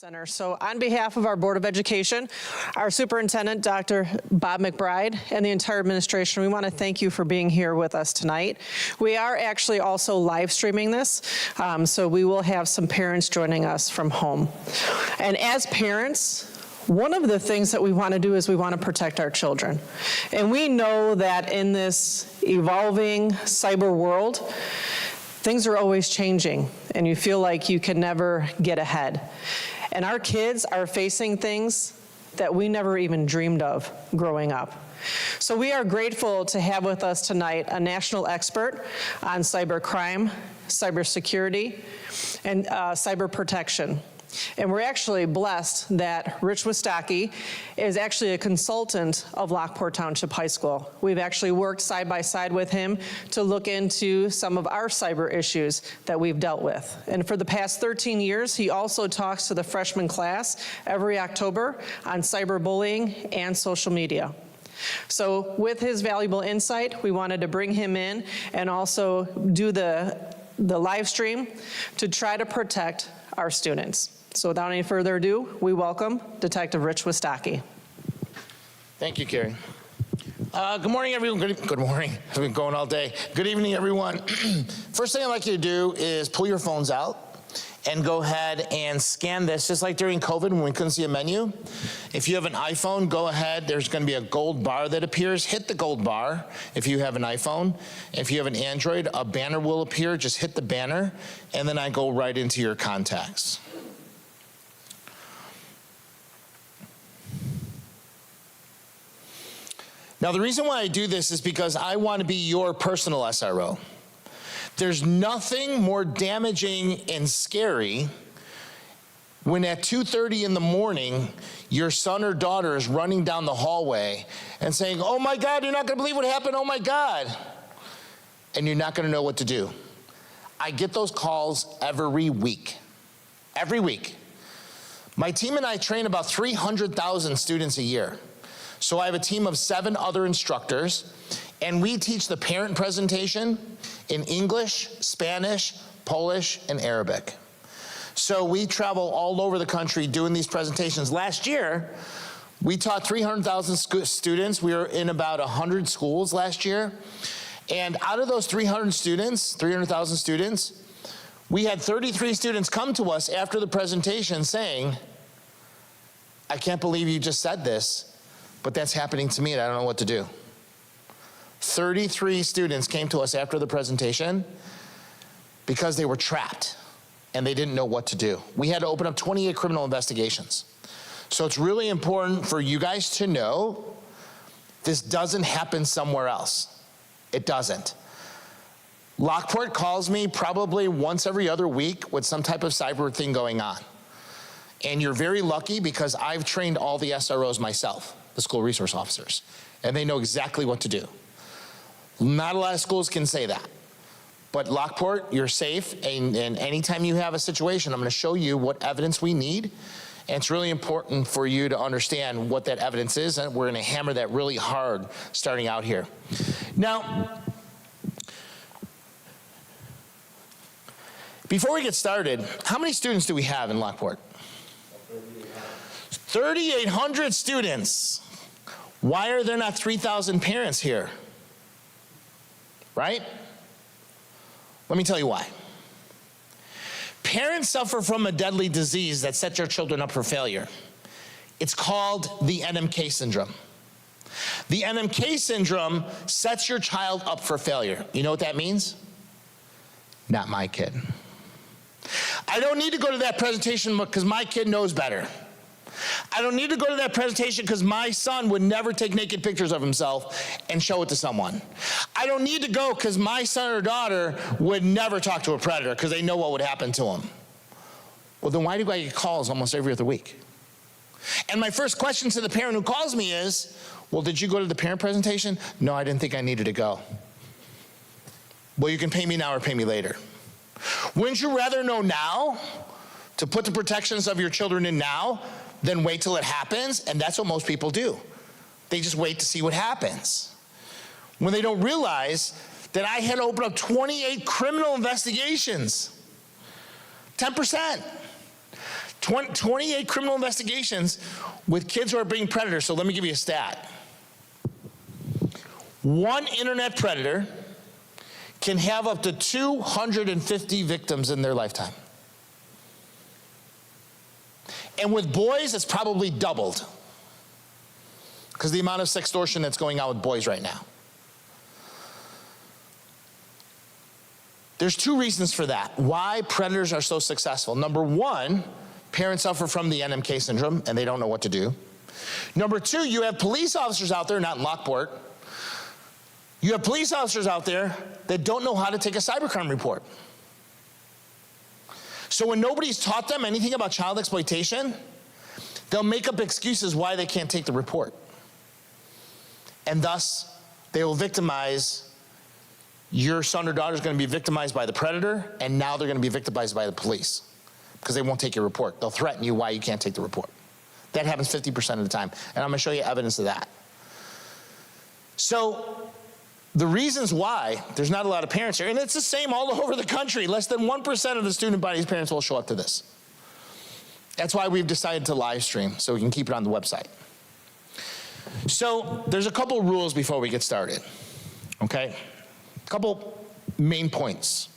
Center. So on behalf of our Board of Education, our Superintendent, Dr. Bob McBride, and the entire administration, we want to thank you for being here with us tonight. We are actually also live streaming this, so we will have some parents joining us from home. And as parents, one of the things that we want to do is we want to protect our children. And we know that in this evolving cyber world, things are always changing, and you feel like you can never get ahead. And our kids are facing things that we never even dreamed of growing up. So we are grateful to have with us tonight a national expert on cybercrime, cybersecurity, and cyber protection. And we're actually blessed that Rich Wistocki is actually a consultant of Lockport Township High School. We've actually worked side by side with him to look into some of our cyber issues that we've dealt with. And for the past 13 years, he also talks to the freshman class every October on cyberbullying and social media. So with his valuable insight, we wanted to bring him in and also do the live stream to try to protect our students. So without any further ado, we welcome Detective Rich Wistocki. Thank you, Carrie. Good morning, everyone. Good morning. I've been going all day. Good evening, everyone. First thing I'd like you to do is pull your phones out and go ahead and scan this, just like during COVID when we couldn't see a menu. If you have an iPhone, go ahead. There's going to be a gold bar that appears. Hit the gold bar if you have an iPhone. If you have an Android, a banner will appear. Just hit the banner, and then I go right into your contacts. Now, the reason why I do this is because I want to be your personal SRO. There's nothing more damaging and scary when at 2:30 in the morning, your son or daughter is running down the hallway and saying, "Oh my God, you're not going to believe what happened, oh my God," and you're not going to know what to do. I get those calls every week. Every week. My team and I train about 300,000 students a year. So I have a team of 7 other instructors, and we teach the parent presentation in English, Spanish, Polish, and Arabic. So we travel all over the country doing these presentations. Last year, we taught 300,000 students. We were in about 100 schools last year. And out of those 300,000 students, we had 33 students come to us after the presentation saying, "I can't believe you just said this, but that's happening to me and I don't know what to do." 33 students came to us after the presentation because they were trapped and they didn't know what to do. We had to open up 28 criminal investigations. So it's really important for you guys to know this doesn't happen somewhere else. It doesn't. Lockport calls me probably once every other week with some type of cyber thing going on. And you're very lucky because I've trained all the SROs myself, the school resource officers, and they know exactly what to do. Not a lot of schools can say that. But Lockport, you're safe, and anytime you have a situation, I'm going to show you what evidence we need. And it's really important for you to understand what that evidence is, and we're going to hammer that really hard starting out here. Now, before we get started, how many students do we have in Lockport? 3,800 students. Why are there not 3,000 parents here? Right? Let me tell you why. Parents suffer from a deadly disease that sets your children up for failure. It's called the NMK syndrome. The NMK syndrome sets your child up for failure. You know what that means? Not my kid. I don't need to go to that presentation because my kid knows better. I don't need to go to that presentation because my son would never take naked pictures of himself and show it to someone. I don't need to go because my son or daughter would never talk to a predator because they know what would happen to him. Well, then why do I get calls almost every other week? And my first question to the parent who calls me is, "Well, did you go to the parent presentation?" "No, I didn't think I needed to go." "Well, you can pay me now or pay me later." Wouldn't you rather know now to put the protections of your children in now than wait till it happens? And that's what most people do. They just wait to see what happens. When they don't realize that I had to open up 28 criminal investigations. 10%. 28 criminal investigations with kids who are being predators. So let me give you a stat. One internet predator can have up to 250 victims in their lifetime. And with boys, it's probably doubled, because the amount of sextortion that's going on with boys right now. There's two reasons for that, why predators are so successful. Number one, parents suffer from the NMK syndrome and they don't know what to do. Number two, you have police officers out there, not in Lockport, you have police officers out there that don't know how to take a cybercrime report. So when nobody's taught them anything about child exploitation, they'll make up excuses why they can't take the report. And thus, they will victimize. Your son or daughter is going to be victimized by the predator, and now they're going to be victimized by the police because they won't take your report. They'll threaten you why you can't take the report. That happens 50% of the time, and I'm going to show you evidence of that. So the reasons why there's not a lot of parents here, and it's the same all over the country, less than 1% of the student body's parents will show up to this. That's why we've decided to live stream, so we can keep it on the website. So there's a couple rules before we get started, okay? A couple main points.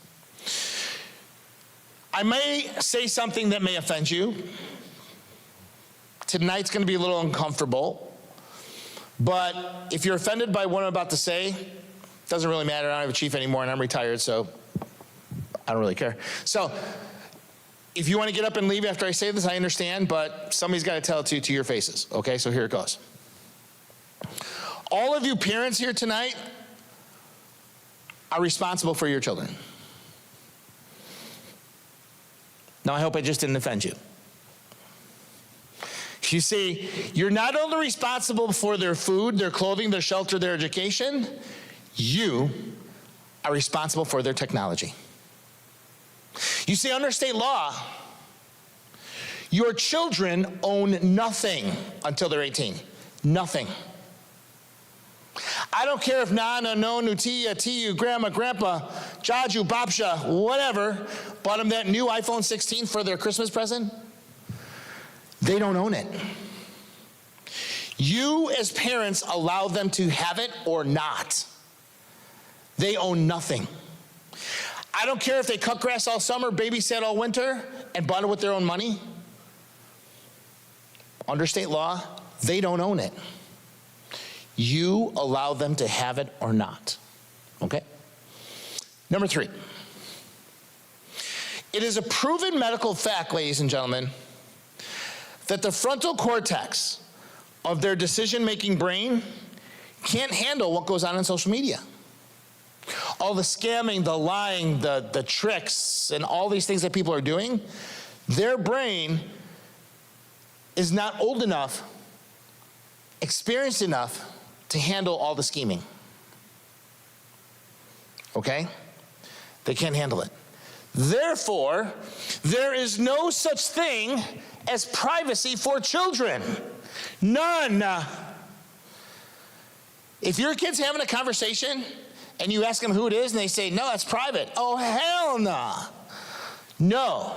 I may say something that may offend you. Tonight's going to be a little uncomfortable, but if you're offended by what I'm about to say, it doesn't really matter. I don't have a chief anymore and I'm retired, so I don't really care. So if you want to get up and leave after I say this, I understand, but somebody's got to tell it to your faces, okay? So here it goes. All of you parents here tonight are responsible for your children. Now, I hope I just didn't offend you. You see, you're not only responsible for their food, their clothing, their shelter, their education, you are responsible for their technology. You see, under state law, your children own nothing until they're 18. Nothing. I don't care if Nana, Nonu, Tia, Tiu, Grandma, Grandpa, Jaju, Babsha, whatever, bought them that new iPhone 16 for their Christmas present. They don't own it. You as parents allow them to have it or not. They own nothing. I don't care if they cut grass all summer, babysat all winter, and bought it with their own money. Under state law, they don't own it. You allow them to have it or not, okay? Number three, it is a proven medical fact, ladies and gentlemen, that the frontal cortex of their decision-making brain can't handle what goes on in social media. All the scamming, the lying, the tricks, and all these things that people are doing, their brain is not old enough, experienced enough to handle all the scheming. Okay? They can't handle it. Therefore, there is no such thing as privacy for children. None. If your kid's having a conversation and you ask them who it is and they say, no, that's private. Oh, hell no. No.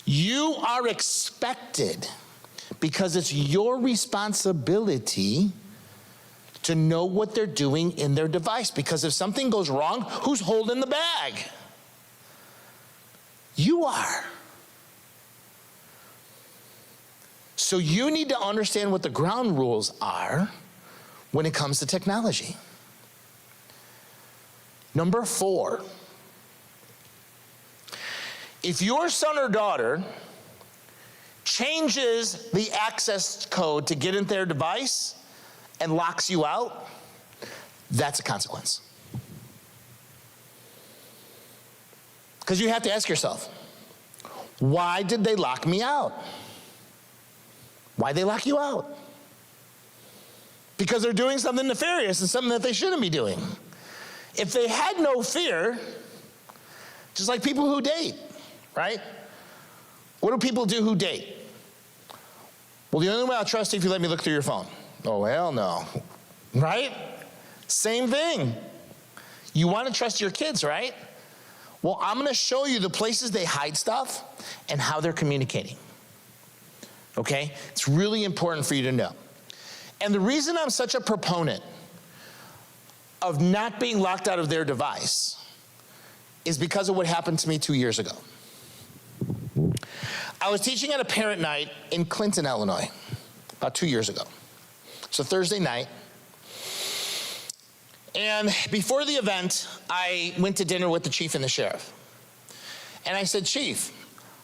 You are expected, because it's your responsibility to know what they're doing in their device. Because if something goes wrong, who's holding the bag? You are. So you need to understand what the ground rules are when it comes to technology. Number 4, if your son or daughter changes the access code to get into their device and locks you out, that's a consequence. Because you have to ask yourself, why did they lock me out? Why'd they lock you out? Because they're doing something nefarious and something that they shouldn't be doing. If they had no fear, just like people who date, right? What do people do who date? Well, the only way I'll trust you if you let me look through your phone. Oh, hell no. Right? Same thing. You want to trust your kids, right? Well, I'm gonna show you the places they hide stuff and how they're communicating. Okay? It's really important for you to know. And the reason I'm such a proponent of not being locked out of their device is because of what happened to me 2 years ago. I was teaching at a parent night in Clinton, Illinois, about 2 years ago. It's a Thursday night. And before the event, I went to dinner with the chief and the sheriff. And I said, Chief,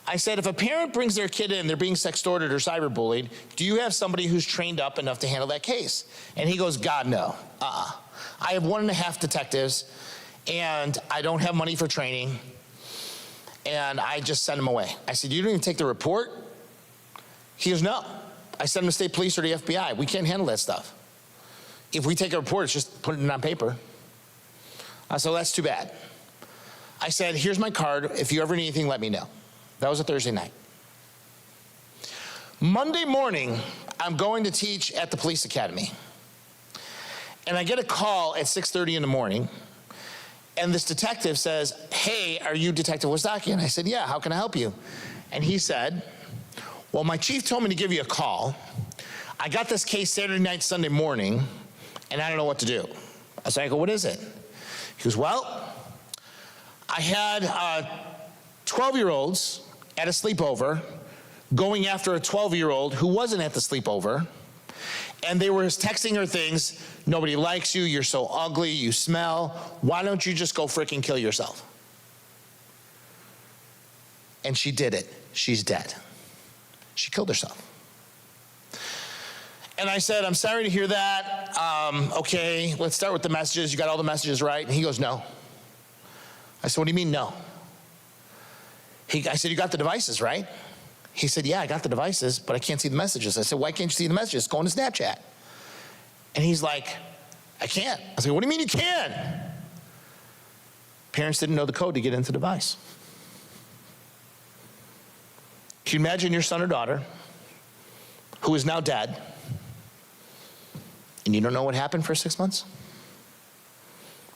I said, if a parent brings their kid in, they're being sextorted or cyberbullied, do you have somebody who's trained up enough to handle that case? And he goes, God, no. I have 1.5 detectives, and I don't have money for training, and I just send them away. I said, you don't even take the report? He goes, no. I send them to state police or the FBI. We can't handle that stuff. If we take a report, it's just putting it on paper. I said, well, that's too bad. I said, here's my card. If you ever need anything, let me know. That was a Thursday night. Monday morning, I'm going to teach at the police academy. And I get a call at 6:30 in the morning, and this detective says, hey, are you Detective Wistocki? And I said, yeah, how can I help you? And he said, well, my chief told me to give you a call. I got this case Saturday night, Sunday morning, and I don't know what to do. I was like, what is it? He goes, well, I had 12-year-olds at a sleepover going after a 12-year-old who wasn't at the sleepover, and they were texting her things, nobody likes you, you're so ugly, you smell, why don't you just go freaking kill yourself? And she did it. She's dead. She killed herself. And I said, I'm sorry to hear that. Okay, let's start with the messages. You got all the messages right? And he goes, no. I said, what do you mean no? I said, you got the devices, right? He said, yeah, I got the devices, but I can't see the messages. I said, why can't you see the messages? Go on to Snapchat. And he's like, I can't. I said, what do you mean you can? Parents didn't know the code to get into the device. Can you imagine your son or daughter who is now dead, and you don't know what happened for 6 months?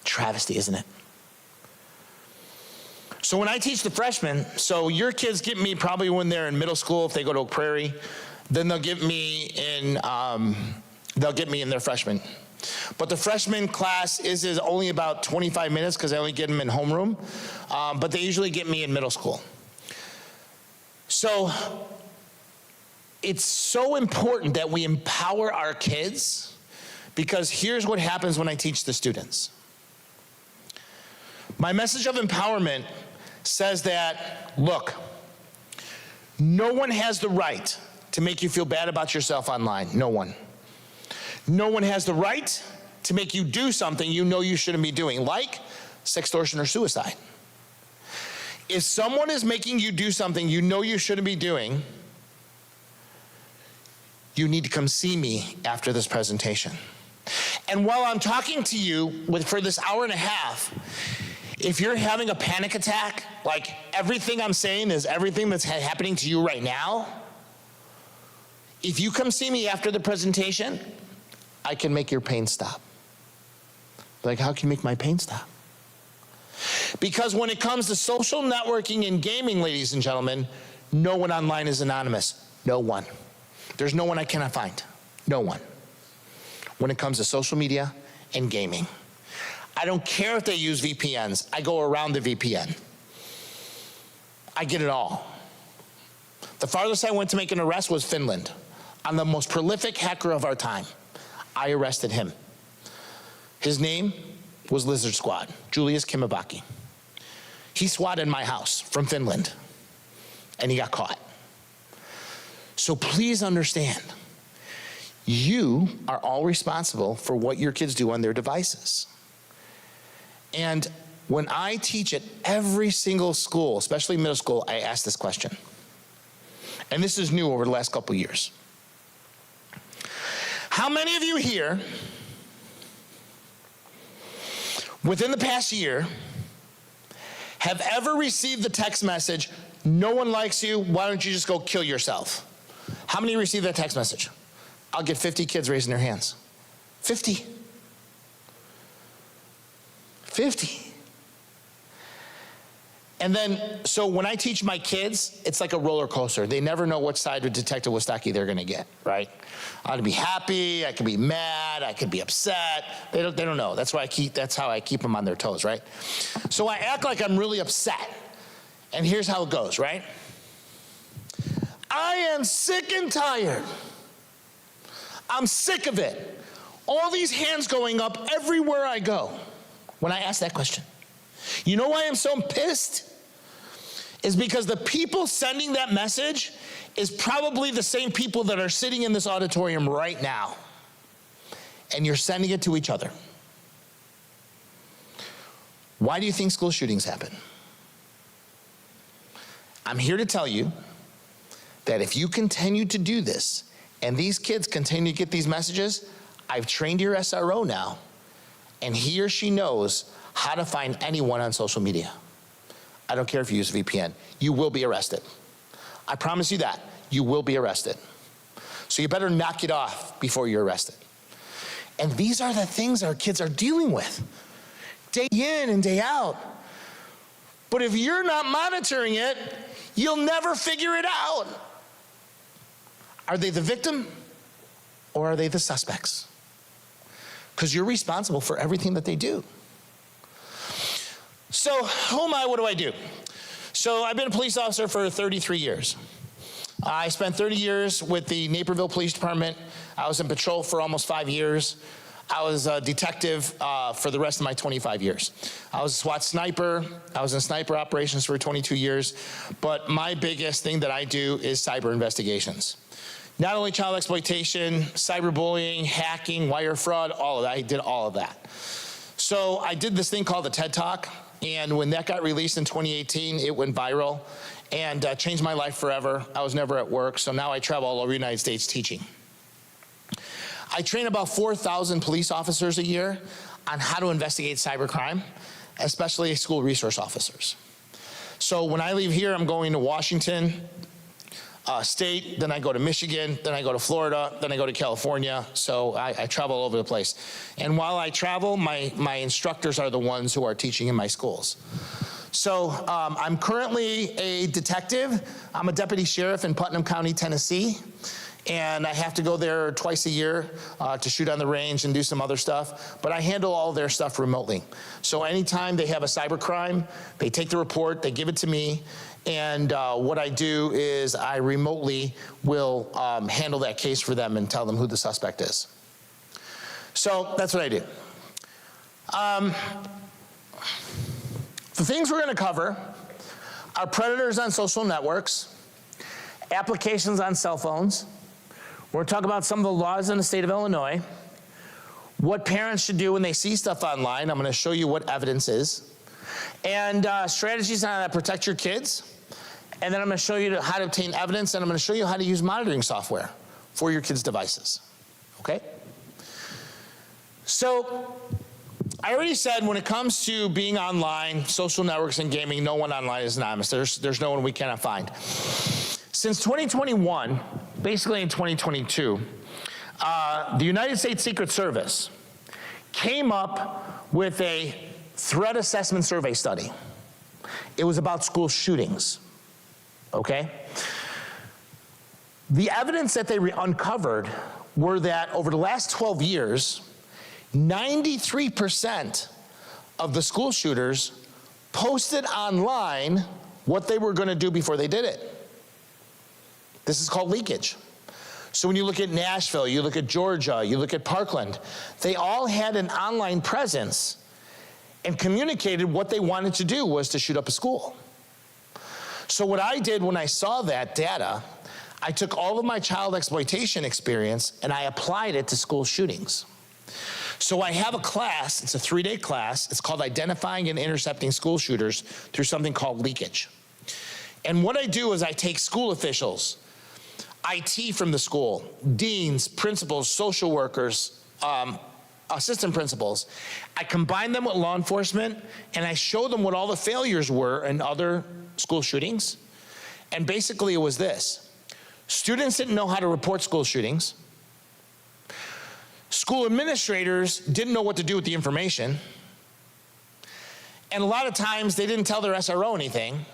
Travesty, isn't it? So when I teach the freshmen, so your kids get me probably when they're in middle school, if they go to Oak Prairie, then they'll get me in their freshman. But the freshman class is only about 25 minutes because I only get them in homeroom, but they usually get me in middle school. So it's so important that we empower our kids, because here's what happens when I teach the students. My message of empowerment says that, look, no one has the right to make you feel bad about yourself online. No one. No one has the right to make you do something you know you shouldn't be doing, like sextortion or suicide. If someone is making you do something you know you shouldn't be doing, you need to come see me after this presentation. And while I'm talking to you for this hour and a half, if you're having a panic attack, like everything I'm saying is everything that's happening to you right now, if you come see me after the presentation, I can make your pain stop. Like, how can you make my pain stop? Because when it comes to social networking and gaming, ladies and gentlemen, no one online is anonymous. No one. There's no one I cannot find. No one. When it comes to social media and gaming. I don't care if they use VPNs. I go around the VPN. I get it all. The farthest I went to make an arrest was Finland. I'm the most prolific hacker of our time. I arrested him. His name was Lizard Squad, Julius Kimibaki. He swatted my house from Finland, and he got caught. So please understand, you are all responsible for what your kids do on their devices. And when I teach at every single school, especially middle school, I ask this question. And this is new over the last couple years. How many of you here, within the past year, have ever received the text message, no one likes you, why don't you just go kill yourself? How many received that text message? I'll get 50 kids raising their hands. 50. 50. And then, so when I teach my kids, it's like a roller coaster. They never know which side of Detective Wistocki they're gonna get, right? I could be happy, I could be mad, I could be upset. They don't know. That's how I keep them on their toes, right? So I act like I'm really upset. And here's how it goes, right? I am sick and tired. I'm sick of it. All these hands going up everywhere I go when I ask that question. You know why I'm so pissed? Is because the people sending that message is probably the same people that are sitting in this auditorium right now. And you're sending it to each other. Why do you think school shootings happen? I'm here to tell you that if you continue to do this and these kids continue to get these messages, I've trained your SRO now, and he or she knows how to find anyone on social media. I don't care if you use VPN. You will be arrested. I promise you that. You will be arrested. So you better knock it off before you're arrested. And these are the things our kids are dealing with, day in and day out. But if you're not monitoring it, you'll never figure it out. Are they the victim or are they the suspects? Because you're responsible for everything that they do. So who am I? What do I do? So I've been a police officer for 33 years. I spent 30 years with the Naperville Police Department. I was in patrol for almost 5 years. I was a detective for the rest of my 25 years. I was a SWAT sniper. I was in sniper operations for 22 years. But my biggest thing that I do is cyber investigations. Not only child exploitation, cyberbullying, hacking, wire fraud, all of that. I did all of that. So I did this thing called the TED Talk. And when that got released in 2018, it went viral and changed my life forever. I was never at work, so now I travel all over the United States teaching. I train about 4,000 police officers a year on how to investigate cybercrime, especially school resource officers. So when I leave here, I'm going to Washington State, then I go to Michigan, then I go to Florida, then I go to California. So I travel all over the place. And while I travel, my instructors are the ones who are teaching in my schools. So I'm currently a detective. I'm a deputy sheriff in Putnam County, Tennessee. And I have to go there twice a year to shoot on the range and do some other stuff. But I handle all their stuff remotely. So anytime they have a cybercrime, they take the report, they give it to me. And what I do is I remotely will handle that case for them and tell them who the suspect is. So that's what I do. The things we're going to cover are predators on social networks, applications on cell phones. We're going to talk about some of the laws in the state of Illinois, what parents should do when they see stuff online. I'm going to show you what evidence is, and strategies on how to protect your kids. And then I'm going to show you how to obtain evidence, and I'm going to show you how to use monitoring software for your kids' devices. Okay? So I already said when it comes to being online, social networks and gaming, no one online is anonymous. There's no one we cannot find. Since 2021, basically in 2022, the United States Secret Service came up with a threat assessment survey study. It was about school shootings. Okay? The evidence that they uncovered were that over the last 12 years, 93% of the school shooters posted online what they were going to do before they did it. This is called leakage. So when you look at Nashville, you look at Georgia, you look at Parkland, they all had an online presence and communicated what they wanted to do was to shoot up a school. So what I did when I saw that data, I took all of my child exploitation experience and I applied it to school shootings. So I have a class, it's a 3-day class, it's called Identifying and Intercepting School Shooters through something called leakage. And what I do is I take school officials, IT from the school, deans, principals, social workers, assistant principals. I combine them with law enforcement and I show them what all the failures were in other school shootings. And basically it was this. Students didn't know how to report school shootings. School administrators didn't know what to do with the information. And a lot of times they didn't tell their SRO anything.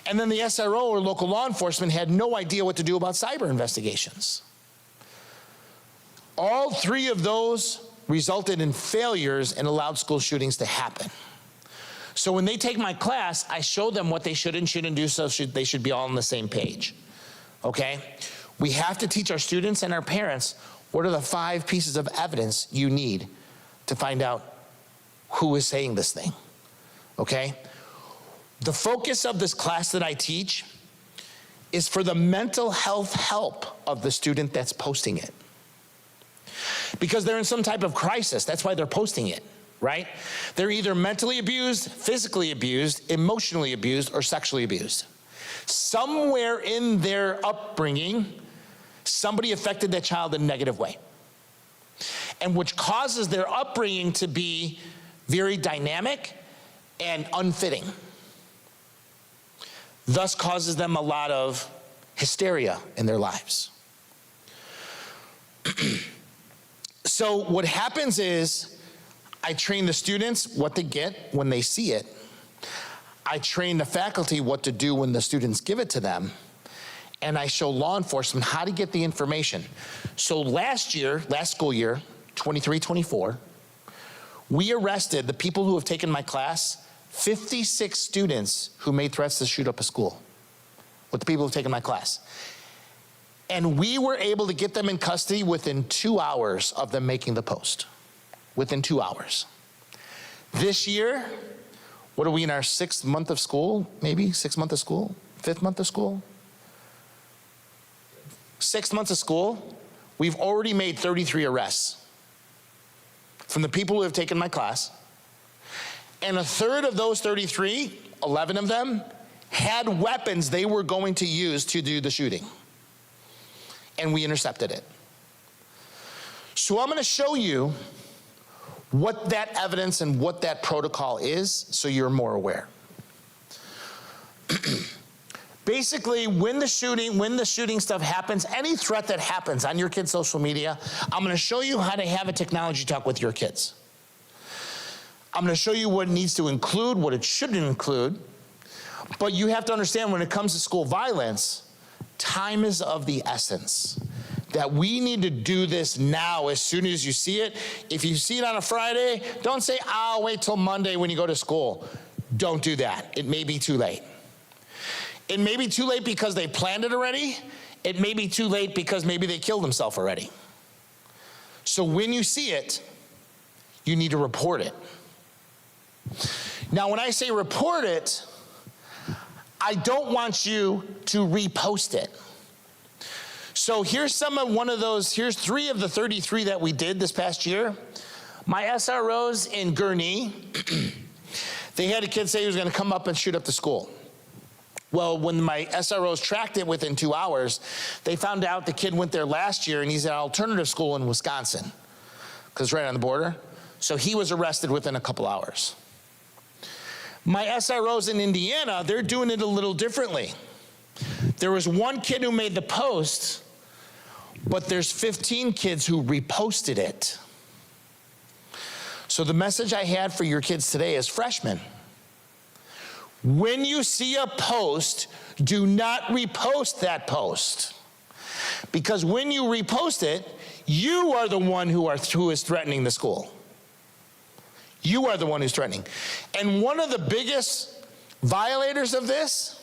And then the SRO or local law enforcement had no idea what to do about cyber investigations. All three of those resulted in failures and allowed school shootings to happen. So when they take my class, I show them what they should and shouldn't do, so they should be all on the same page, okay? We have to teach our students and our parents what are the 5 pieces of evidence you need to find out who is saying this thing, okay? The focus of this class that I teach is for the mental health help of the student that's posting it. Because they're in some type of crisis, that's why they're posting it, right? They're either mentally abused, physically abused, emotionally abused, or sexually abused. Somewhere in their upbringing, somebody affected that child in a negative way. And which causes their upbringing to be very dynamic and unfitting. Thus causes them a lot of hysteria in their lives. So what happens is I train the students what to get when they see it. I train the faculty what to do when the students give it to them. And I show law enforcement how to get the information. So last school year, 23-24, we arrested the people who have taken my class, 56 students who made threats to shoot up a school with the people who've taken my class. And we were able to get them in custody within 2 hours of them making the post. Within 2 hours. This year, what are we in our 6th month of school? Maybe 6th month of school? 5th month of school? 6 months of school, we've already made 33 arrests from the people who have taken my class. And a third of those 33, 11 of them, had weapons they were going to use to do the shooting. And we intercepted it. So I'm going to show you what that evidence and what that protocol is so you're more aware. Basically, when the shooting stuff happens, any threat that happens on your kid's social media, I'm going to show you how to have a technology talk with your kids. I'm going to show you what it needs to include, what it shouldn't include. But you have to understand when it comes to school violence, time is of the essence. That we need to do this now as soon as you see it. If you see it on a Friday, don't say, I'll wait till Monday when you go to school. Don't do that. It may be too late. It may be too late because they planned it already. It may be too late because maybe they killed themselves already. So when you see it, you need to report it. Now, when I say report it, I don't want you to repost it. So here's here's 3 of the 33 that we did this past year. My SROs in Gurnee, they had a kid say he was going to come up and shoot up the school. Well, when my SROs tracked it within 2 hours, they found out the kid went there last year and he's at an alternative school in Wisconsin, because it's right on the border. So he was arrested within a couple hours. My SROs in Indiana, they're doing it a little differently. There was 1 kid who made the post, but there's 15 kids who reposted it. So the message I had for your kids today is freshmen. When you see a post, do not repost that post. Because when you repost it, you are the one who is threatening the school. You are the one who's threatening. And one of the biggest violators of this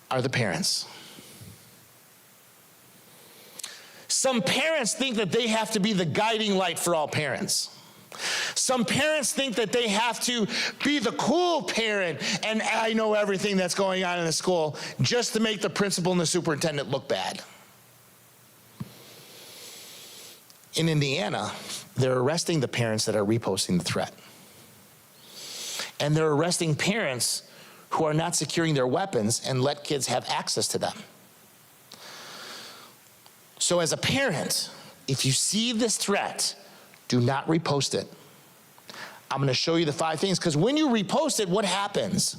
are the parents. Some parents think that they have to be the guiding light for all parents. Some parents think that they have to be the cool parent and I know everything that's going on in the school just to make the principal and the superintendent look bad. In Indiana, they're arresting the parents that are reposting the threat. And they're arresting parents who are not securing their weapons and let kids have access to them. So as a parent, if you see this threat, do not repost it. I'm going to show you the 5 things, because when you repost it, what happens?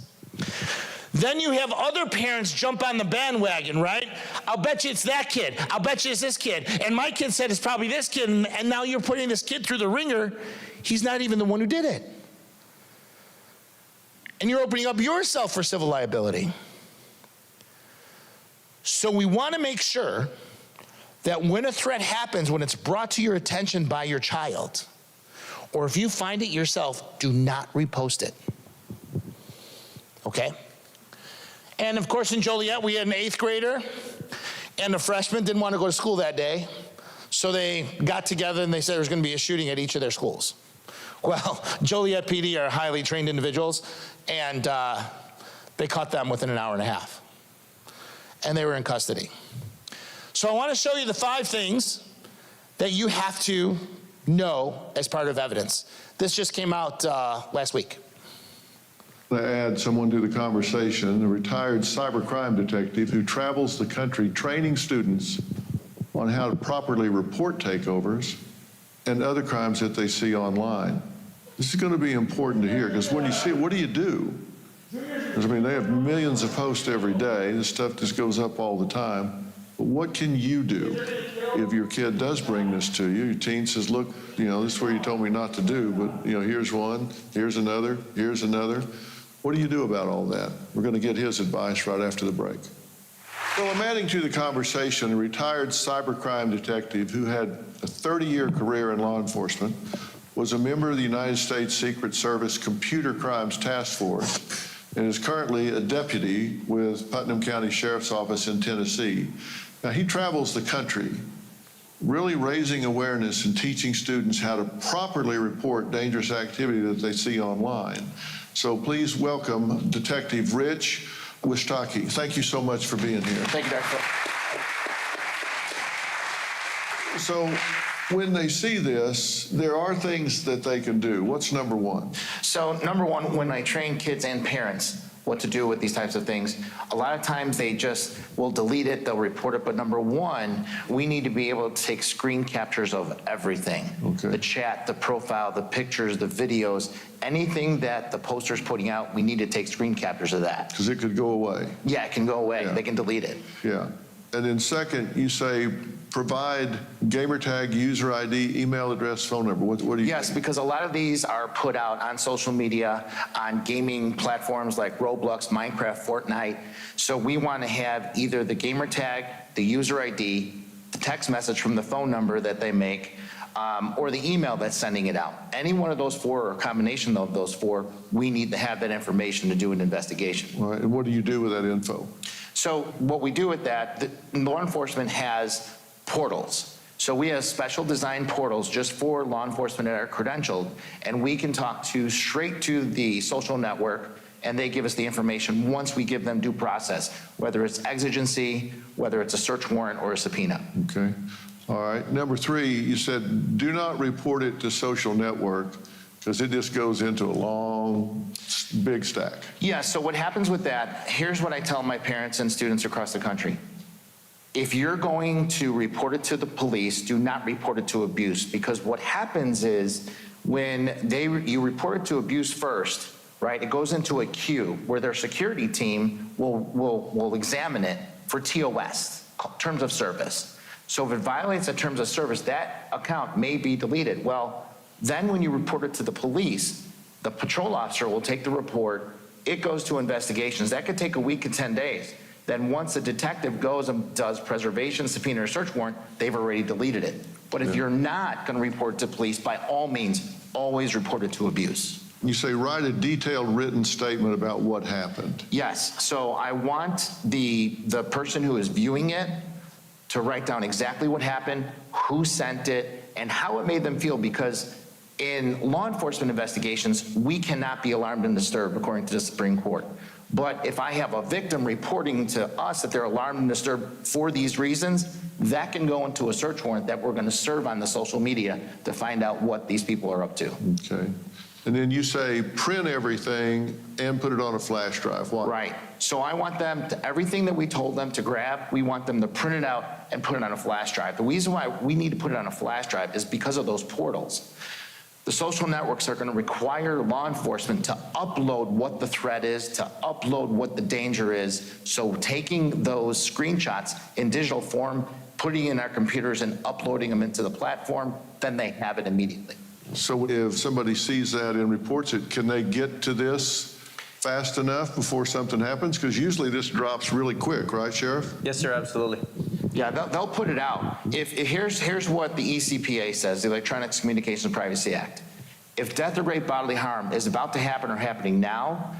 Then you have other parents jump on the bandwagon, right? I'll bet you it's that kid. I'll bet you it's this kid. And my kid said it's probably this kid, and now you're putting this kid through the ringer. He's not even the one who did it. and you're opening up yourself for civil liability. So we want to make sure that when a threat happens, when it's brought to your attention by your child, or if you find it yourself, do not repost it. Okay? And of course, in Joliet, we had an 8th grader, and the freshman didn't want to go to school that day. So they got together and they said there was going to be a shooting at each of their schools. Well, Joliet PD are highly trained individuals, and they caught them within an hour and a half. And they were in custody. So I want to show you the 5 things that you have to know as part of evidence. This just came out last week. To add someone to the conversation, a retired cybercrime detective who travels the country training students on how to properly report takeovers and other crimes that they see online. This is going to be important to hear, because when you see it, what do you do? Because, I mean, they have millions of posts every day. This stuff just goes up all the time. But what can you do if your kid does bring this to you? Your teen says, look, you know, this is where you told me not to do, but, you know, here's one, here's another, here's another. What do you do about all that? We're going to get his advice right after the break. So I'm adding to the conversation a retired cybercrime detective who had a 30-year career in law enforcement, was a member of the United States Secret Service Computer Crimes Task Force, and is currently a deputy with Putnam County Sheriff's Office in Tennessee. Now, he travels the country really raising awareness and teaching students how to properly report dangerous activity that they see online. So please welcome Detective Rich Wistocki. Thank you so much for being here. Thank you, Dr. So when they see this, there are things that they can do. What's number one? So number one, when I train kids and parents what to do with these types of things, a lot of times they just will delete it, they'll report it, but number one, we need to be able to take screen captures of everything. Okay. The chat, the profile, the pictures, the videos, anything that the poster's putting out, we need to take screen captures of that. Because it could go away. Yeah, it can go away, Yeah. they can delete it. Yeah. And then second, you say provide gamer tag, user ID, email address, phone number. What do you Yes, think? because a lot of these are put out on social media, on gaming platforms like Roblox, Minecraft, Fortnite. So we want to have either the gamer tag, the user ID, the text message from the phone number that they make, or the email that's sending it out. Any one of those 4 or a combination of those 4, we need to have that information to do an investigation. All right, and what do you do with that info? So what we do with that, law enforcement has portals. So we have special design portals just for law enforcement that are credentialed, and we can talk straight to the social network, and they give us the information once we give them due process, whether it's exigency, whether it's a search warrant or a subpoena. Okay. All right. Number 3, you said do not report it to social network because it just goes into a long, big stack. Yeah, so what happens with that, here's what I tell my parents and students across the country. If you're going to report it to the police, do not report it to abuse, because what happens is when you report it to abuse first, right, it goes into a queue where their security team will examine it for TOS, terms of service. So if it violates the terms of service, that account may be deleted. Well, then when you report it to the police, the patrol officer will take the report, it goes to investigations. That could take a week to 10 days. Then once the detective goes and does preservation, subpoena, or search warrant, they've already deleted it. But if you're not going to report to police, by all means, always report it to abuse. You say write a detailed written statement about what happened. Yes, so I want the person who is viewing it to write down exactly what happened, who sent it, and how it made them feel, because in law enforcement investigations, we cannot be alarmed and disturbed according to the Supreme Court. But if I have a victim reporting to us that they're alarmed and disturbed for these reasons, that can go into a search warrant that we're going to serve on the social media to find out what these people are up to. Okay. And then you say print everything and put it on a flash drive. Why? Right. So I want them to, everything that we told them to grab, we want them to print it out and put it on a flash drive. The reason why we need to put it on a flash drive is because of those portals. The social networks are going to require law enforcement to upload what the threat is, to upload what the danger is. So taking those screenshots in digital form, putting in our computers and uploading them into the platform, then they have it immediately. So if somebody sees that and reports it, can they get to this fast enough before something happens? Because usually this drops really quick, right, Sheriff? Yes, sir, absolutely. Yeah, they'll put it out. Here's what the ECPA says, the Electronic Communications Privacy Act. If death or great bodily harm is about to happen or happening now,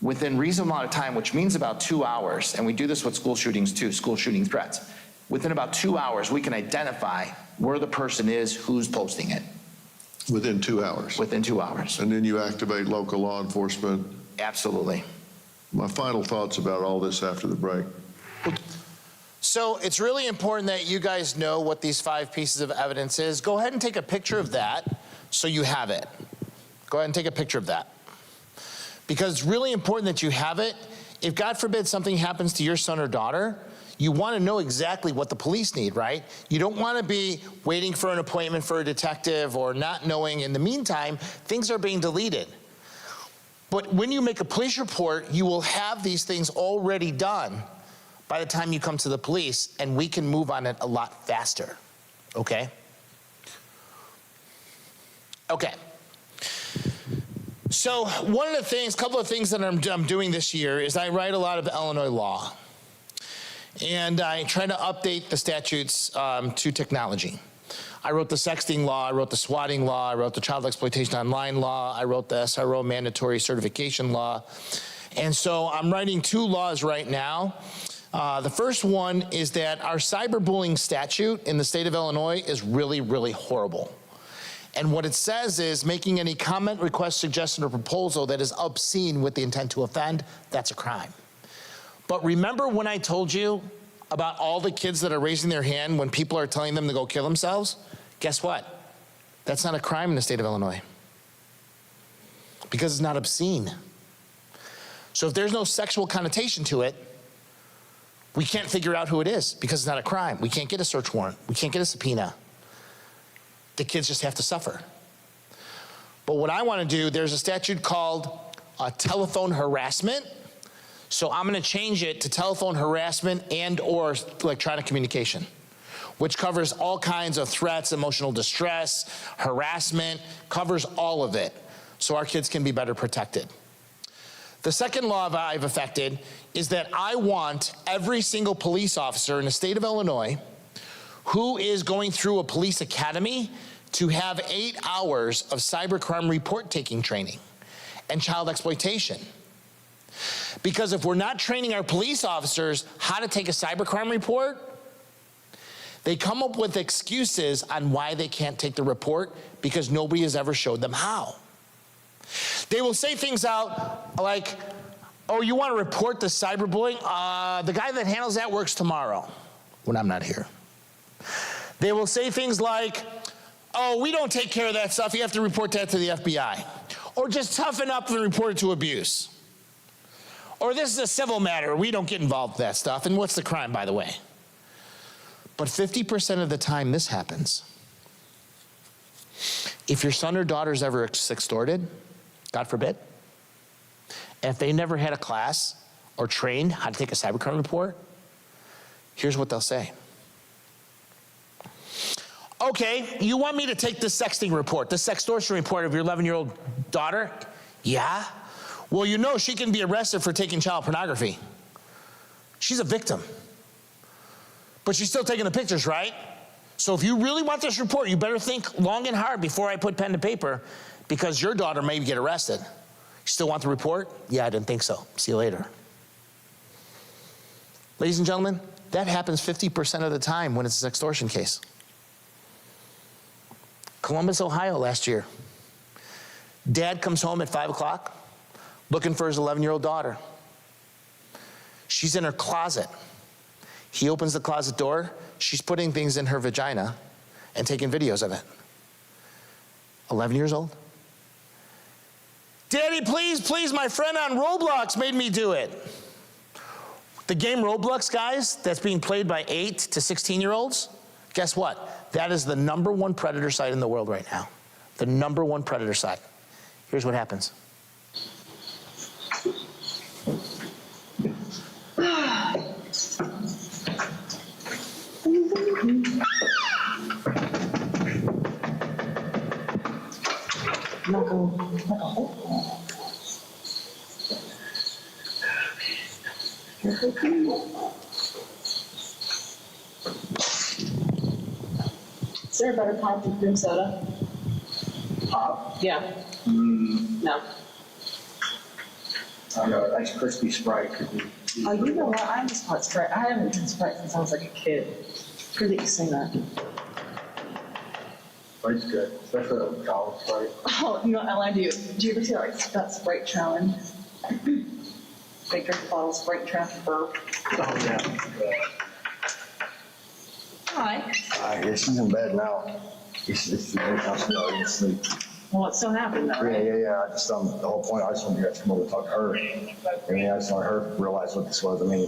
within reasonable amount of time, which means about 2 hours, and we do this with school shootings too, school shooting threats, within about 2 hours, we can identify where the person is, who's posting it. Within 2 hours. Within 2 hours. And then you activate local law enforcement. Absolutely. My final thoughts about all this after the break. So it's really important that you guys know what these 5 pieces of evidence is. Go ahead and take a picture of that so you have it. Go ahead and take a picture of that. Because it's really important that you have it. If God forbid something happens to your son or daughter, you want to know exactly what the police need, right? You don't want to be waiting for an appointment for a detective or not knowing. In the meantime, things are being deleted. But when you make a police report, you will have these things already done by the time you come to the police, and we can move on it a lot faster, okay? Okay. So one of the things, couple of things that I'm doing this year is I write a lot of Illinois law. And I try to update the statutes to technology. I wrote the sexting law, I wrote the swatting law, I wrote the child exploitation online law, I wrote the SRO mandatory certification law. And so I'm writing 2 laws right now. The first one is that our cyberbullying statute in the state of Illinois is really, really horrible. And what it says is making any comment, request, suggestion, or proposal that is obscene with the intent to offend, that's a crime. But remember when I told you about all the kids that are raising their hand when people are telling them to go kill themselves? Guess what? That's not a crime in the state of Illinois. Because it's not obscene. So if there's no sexual connotation to it, we can't figure out who it is because it's not a crime. We can't get a search warrant. We can't get a subpoena. The kids just have to suffer. But what I want to do, there's a statute called telephone harassment. So I'm going to change it to telephone harassment and or electronic communication, which covers all kinds of threats, emotional distress, harassment, covers all of it, so our kids can be better protected. The second law I've affected is that I want every single police officer in the state of Illinois who is going through a police academy to have 8 hours of cybercrime report taking training and child exploitation. Because if we're not training our police officers how to take a cybercrime report, they come up with excuses on why they can't take the report because nobody has ever showed them how. They will say things out like, oh, you want to report the cyberbullying? The guy that handles that works tomorrow when I'm not here. They will say things like, oh, we don't take care of that stuff. You have to report that to the FBI. Or just toughen up and report it to abuse. Or this is a civil matter. We don't get involved with that stuff. And what's the crime, by the way? But 50% of the time this happens. If your son or daughter's ever sextorted, God forbid, and if they never had a class or trained how to take a cybercrime report, here's what they'll say. Okay, you want me to take this sexting report, this sextortion report of your 11-year-old daughter? Yeah. Well, you know she can be arrested for taking child pornography. She's a victim. But she's still taking the pictures, right? So if you really want this report, you better think long and hard before I put pen to paper, because your daughter may get arrested. You still want the report? Yeah, I didn't think so. See you later. Ladies and gentlemen, that happens 50% of the time when it's a sextortion case. Columbus, Ohio last year. Dad comes home at 5 o'clock looking for his 11-year-old daughter. She's in her closet. He opens the closet door. She's putting things in her vagina and taking videos of it. 11 years old. Daddy, please, my friend on Roblox made me do it. The game Roblox, guys, that's being played by 8 to 16-year-olds, guess what? That is the #1 predator site in the world right now. The #1 predator site. Here's what happens. Is there a better pop than cream soda? Pop? Yeah. No. Nice crispy Sprite could be. Oh, you know what? I miss hot Sprite. I haven't had Sprite since I was like a kid. Good that you say that. Sprite's good, especially with college Sprite. Oh, you know, I lied to you. Did you ever see like that Sprite challenge? They drink a bottle of Sprite and try to burp. Oh, yeah. Hi. Yeah, she's in bed now. She's already asleep. Well, it still happened though, right? Yeah. I just, the whole point, I just wanted you guys to come over and talk to her. I mean, I just want her to realize what this was. I mean,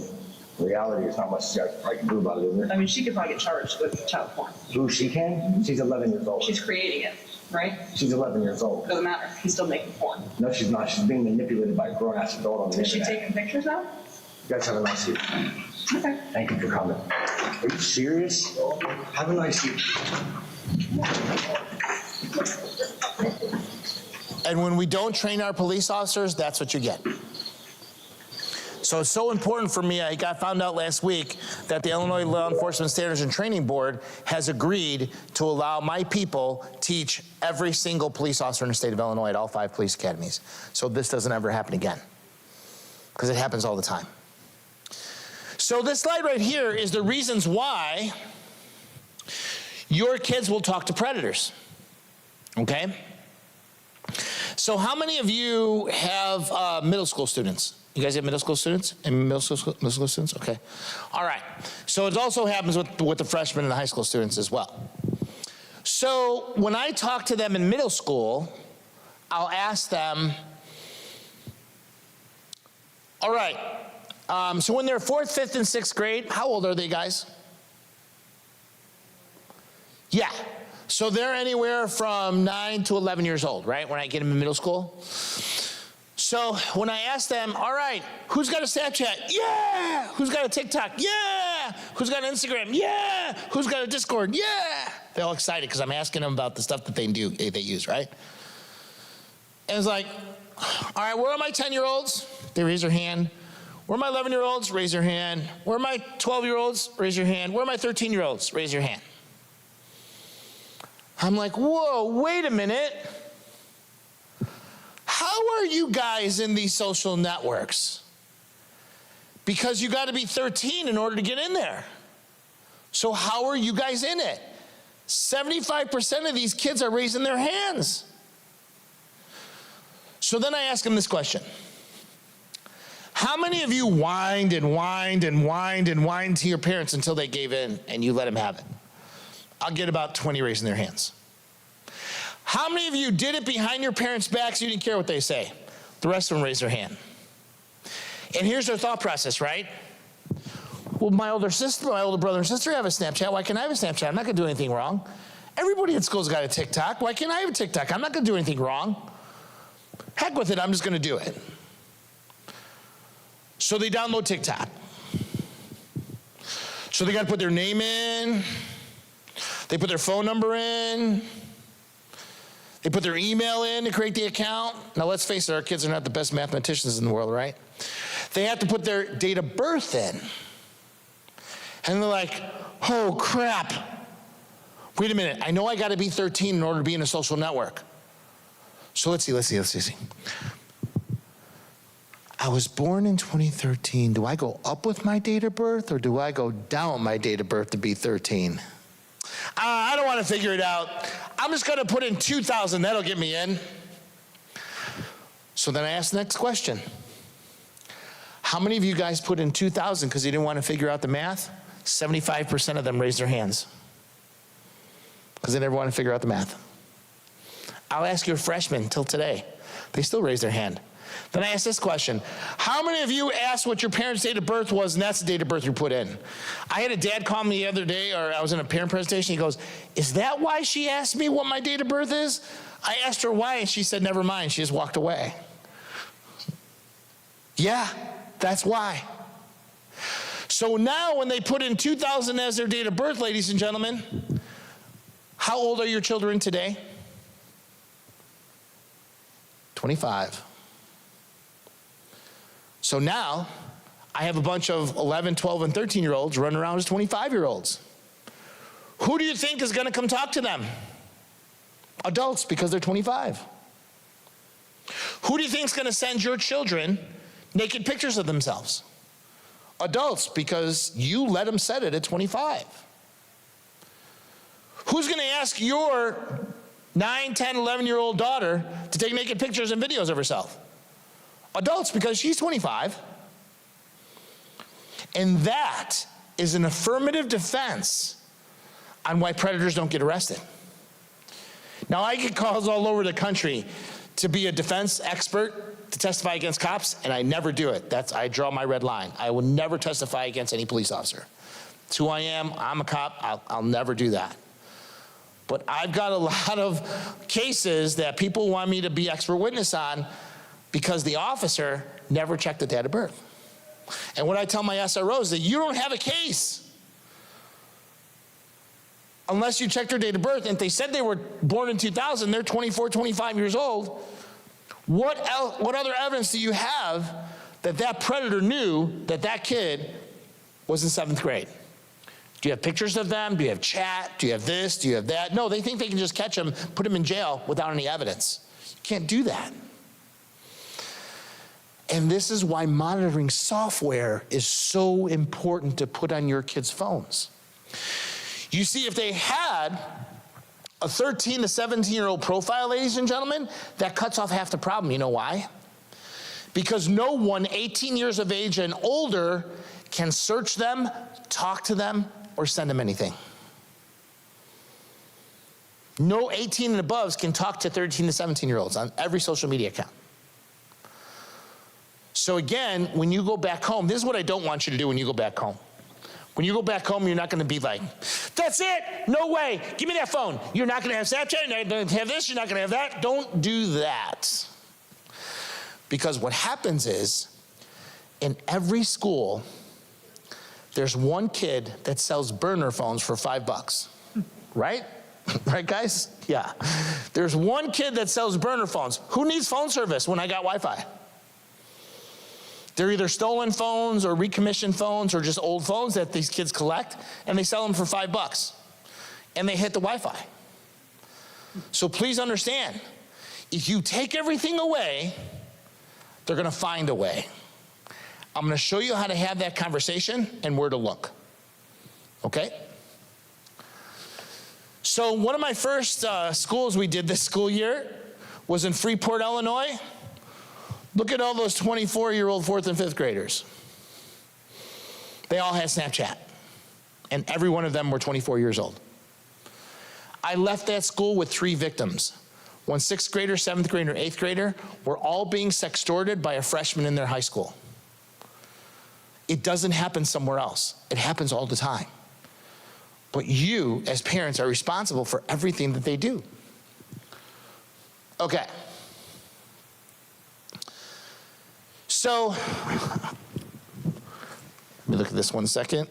in reality, there's not much you guys probably can do about it, is there? I mean, she could probably get charged with child porn. Who, she can? She's 11 years old. She's creating it, right? She's 11 years old. Doesn't matter. He's still making porn. No, she's not. She's being manipulated by a grown-ass adult on the Is she internet. taking pictures now? You guys have a nice evening. Okay. Thank you for coming. Are you serious? Have a nice evening. And when we don't train our police officers, that's what you get. So it's so important for me. I found out last week that the Illinois Law Enforcement Standards and Training Board has agreed to allow my people teach every single police officer in the state of Illinois at all 5 police academies. So this doesn't ever happen again, because it happens all the time. So this slide right here is the reasons why your kids will talk to predators, okay? So how many of you have middle school students? You guys have middle school students? And middle school students? Okay. All right. So it also happens with the freshmen and the high school students as well. So when I talk to them in middle school, I'll ask them, all right, so when they're 4th, 5th, and 6th grade, how old are they, guys? Yeah. So they're anywhere from 9 to 11 years old, right, when I get them in middle school? So when I ask them, all right, who's got a Snapchat? Yeah. Who's got a TikTok? Yeah. Who's got an Instagram? Yeah. Who's got a Discord? Yeah. They're all excited because I'm asking them about the stuff that they use, right? And it's like, all right, where are my 10-year-olds? They raise their hand. Where are my 11-year-olds? Raise your hand. Where are my 12-year-olds? Raise your hand. Where are my 13-year-olds? Raise your hand. I'm like, whoa, wait a minute. How are you guys in these social networks? Because you got to be 13 in order to get in there. So how are you guys in it? 75% of these kids are raising their hands. So then I ask them this question. How many of you whined and whined and whined and whined to your parents until they gave in and you let them have it? I'll get about 20 raising their hands. How many of you did it behind your parents' backs, you didn't care what they say? The rest of them raised their hand. And here's their thought process, right? Well, my older brother and sister have a Snapchat. Why can't I have a Snapchat? I'm not going to do anything wrong. Everybody at school's got a TikTok. Why can't I have a TikTok? I'm not going to do anything wrong. Heck with it, I'm just going to do it. So they download TikTok. So they got to put their name in. They put their phone number in. They put their email in to create the account. Now let's face it, our kids are not the best mathematicians in the world, right? They have to put their date of birth in. And they're like, oh crap. Wait a minute, I know I gotta be 13 in order to be in a social network. So let's see. I was born in 2013. Do I go up with my date of birth or do I go down my date of birth to be 13? I don't want to figure it out. I'm just going to put in 2,000. That'll get me in. So then I ask the next question. How many of you guys put in 2,000 because you didn't want to figure out the math? 75% of them raised their hands because they never want to figure out the math. I'll ask your freshmen till today. They still raise their hand. Then I ask this question. How many of you asked what your parents' date of birth was, and that's the date of birth you put in? I had a dad call me the other day, or I was in a parent presentation. He goes, is that why she asked me what my date of birth is? I asked her why, and she said, never mind. She just walked away. Yeah, that's why. So now when they put in 2000 as their date of birth, ladies and gentlemen, how old are your children today? 25. So now, I have a bunch of 11, 12, and 13-year-olds running around as 25-year-olds. Who do you think is going to come talk to them? Adults, because they're 25. Who do you think is going to send your children naked pictures of themselves? Adults, because you let them set it at 25. Who's going to ask your 9, 10, 11-year-old daughter to take naked pictures and videos of herself? Adults, because she's 25. And that is an affirmative defense on why predators don't get arrested. Now, I get calls all over the country to be a defense expert to testify against cops, and I never do it. I draw my red line. I will never testify against any police officer. It's who I am. I'm a cop. I'll never do that. But I've got a lot of cases that people want me to be expert witness on because the officer never checked the date of birth. And what I tell my SROs is that you don't have a case unless you check their date of birth. And if they said they were born in 2000, they're 24, 25 years old. What other evidence do you have that that predator knew that that kid was in 7th grade? Do you have pictures of them? Do you have chat? Do you have this? Do you have that? No, they think they can just catch them, put them in jail without any evidence. You can't do that. And this is why monitoring software is so important to put on your kids' phones. You see, if they had a 13 to 17-year-old profile, ladies and gentlemen, that cuts off half the problem. You know why? Because no one 18 years of age and older can search them, talk to them, or send them anything. No 18 and above can talk to 13 to 17-year-olds on every social media account. So again, when you go back home, this is what I don't want you to do when you go back home. When you go back home, you're not going to be like, that's it, no way, give me that phone. You're not going to have Snapchat, you're not going to have this, you're not going to have that. Don't do that. Because what happens is, in every school, there's one kid that sells burner phones for $5, right? Right, guys? Yeah. There's one kid that sells burner phones. Who needs phone service when I got Wi-Fi? They're either stolen phones or recommissioned phones or just old phones that these kids collect, and they sell them for $5. And they hit the Wi-Fi. So please understand, if you take everything away, they're going to find a way. I'm going to show you how to have that conversation and where to look. Okay? So one of my first schools we did this school year was in Freeport, Illinois. Look at all those 24-year-old 4th and 5th graders. They all had Snapchat, and every one of them were 24 years old. I left that school with 3 victims. One 6th grader, 7th grader, 8th grader were all being sextorted by a freshman in their high school. It doesn't happen somewhere else. It happens all the time. But you, as parents, are responsible for everything that they do. Okay. So, let me look at this 1 second.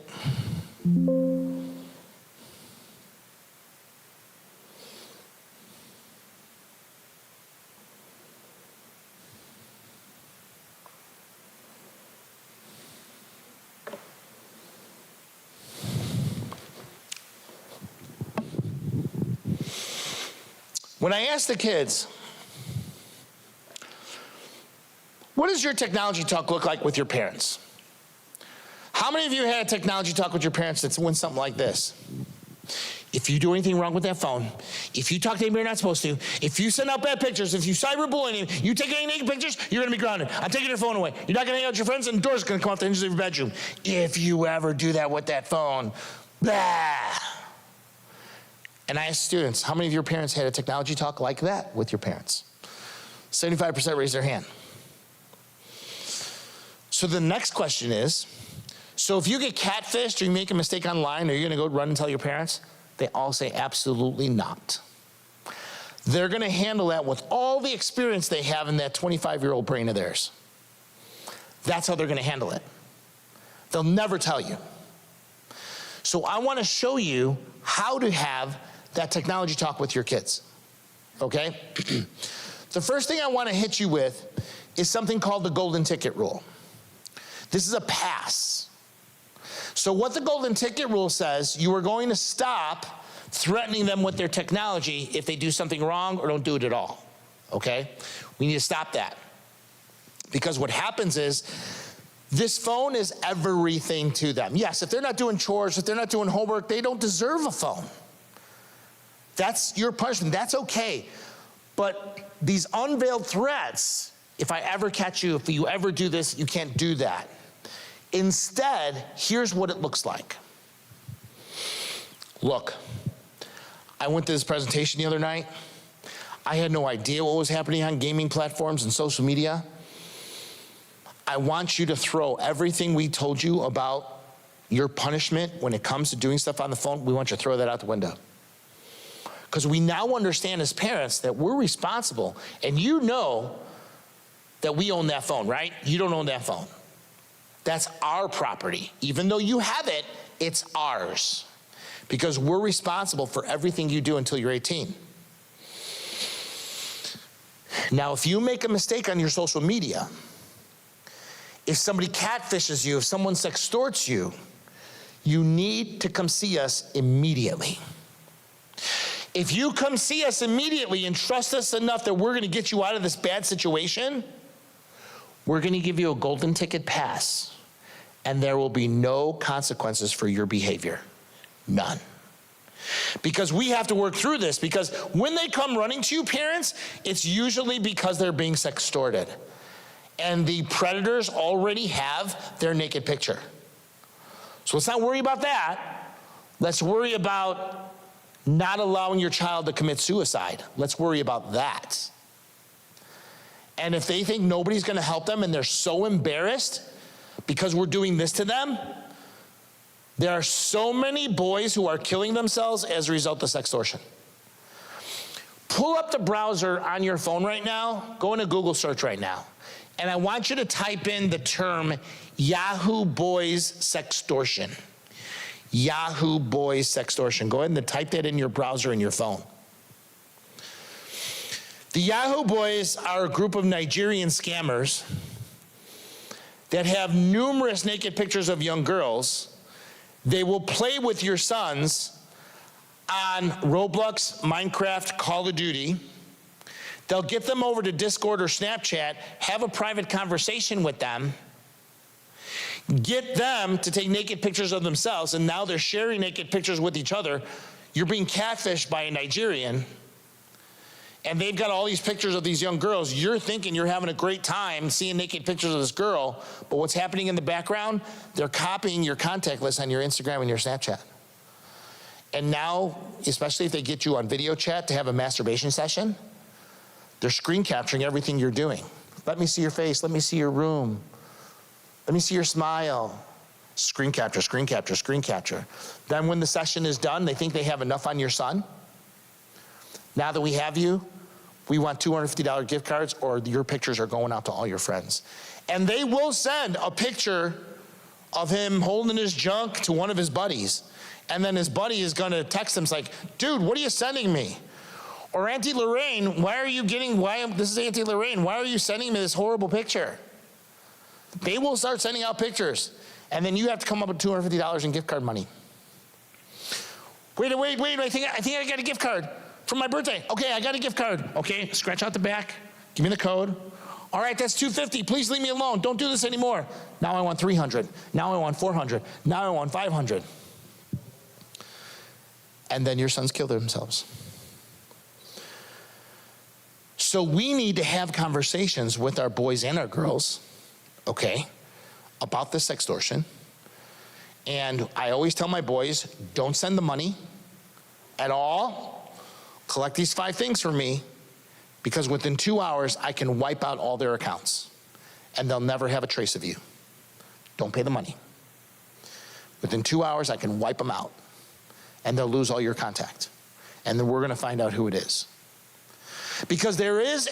When I ask the kids, what does your technology talk look like with your parents? How many of you had a technology talk with your parents that went something like this? If you do anything wrong with that phone, if you talk to anybody you're not supposed to, if you send out bad pictures, if you cyberbully him, you take any naked pictures, you're going to be grounded. I'm taking your phone away. You're not going to hang out with your friends, and the door's going to come off the hinges of your bedroom. If you ever do that with that phone, blah. And I ask students, how many of your parents had a technology talk like that with your parents? 75% raised their hand. So the next question is, so if you get catfished or you make a mistake online, are you going to go run and tell your parents? They all say absolutely not. They're going to handle that with all the experience they have in that 25-year-old brain of theirs. That's how they're going to handle it. They'll never tell you. So I want to show you how to have that technology talk with your kids, okay? The first thing I want to hit you with is something called the golden ticket rule. This is a pass. So what the golden ticket rule says, you are going to stop threatening them with their technology if they do something wrong or don't do it at all, okay? We need to stop that. Because what happens is, this phone is everything to them. Yes, if they're not doing chores, if they're not doing homework, they don't deserve a phone. That's your punishment, that's okay. But these unveiled threats, if I ever catch you, if you ever do this, you can't do that. Instead, here's what it looks like. Look, I went to this presentation the other night. I had no idea what was happening on gaming platforms and social media. I want you to throw everything we told you about your punishment when it comes to doing stuff on the phone, we want you to throw that out the window. Because we now understand as parents that we're responsible, and you know that we own that phone, right? You don't own that phone. That's our property. Even though you have it, it's ours. Because we're responsible for everything you do until you're 18. Now, if you make a mistake on your social media, if somebody catfishes you, if someone sextorts you, you need to come see us immediately. If you come see us immediately and trust us enough that we're going to get you out of this bad situation, we're going to give you a golden ticket pass, and there will be no consequences for your behavior. None. Because we have to work through this, because when they come running to you, parents, it's usually because they're being sextorted. And the predators already have their naked picture. So let's not worry about that. Let's worry about not allowing your child to commit suicide. Let's worry about that. And if they think nobody's going to help them and they're so embarrassed because we're doing this to them, there are so many boys who are killing themselves as a result of sextortion. Pull up the browser on your phone right now. Go into Google search right now. And I want you to type in the term Yahoo Boys Sextortion. Yahoo Boys Sextortion. Go ahead and type that in your browser in your phone. The Yahoo Boys are a group of Nigerian scammers that have numerous naked pictures of young girls. They will play with your sons on Roblox, Minecraft, Call of Duty. They'll get them over to Discord or Snapchat, have a private conversation with them, get them to take naked pictures of themselves, and now they're sharing naked pictures with each other. You're being catfished by a Nigerian, and they've got all these pictures of these young girls. You're thinking you're having a great time seeing naked pictures of this girl, but what's happening in the background? They're copying your contact list on your Instagram and your Snapchat. And now, especially if they get you on video chat to have a masturbation session, they're screen capturing everything you're doing. Let me see your face, let me see your room. Let me see your smile. Screen capture, screen capture, screen capture. Then when the session is done, they think they have enough on your son. Now that we have you, we want $250 gift cards, or your pictures are going out to all your friends. And they will send a picture of him holding his junk to one of his buddies. And then his buddy is gonna text him, it's like, dude, what are you sending me? Or Auntie Lorraine, this is Auntie Lorraine, why are you sending me this horrible picture? They will start sending out pictures, and then you have to come up with $250 in gift card money. Wait, I think I got a gift card for my birthday. Okay, I got a gift card. Okay, scratch out the back, give me the code. All right, that's $250, please leave me alone, don't do this anymore. Now I want $300, now I want $400, now I want $500. And then your sons kill themselves. So we need to have conversations with our boys and our girls, okay, about this sextortion. And I always tell my boys, don't send the money at all. Collect these 5 things for me, because within 2 hours, I can wipe out all their accounts, and they'll never have a trace of you. Don't pay the money. Within 2 hours, I can wipe them out, and they'll lose all your contact. And then we're gonna find out who it is. Because there is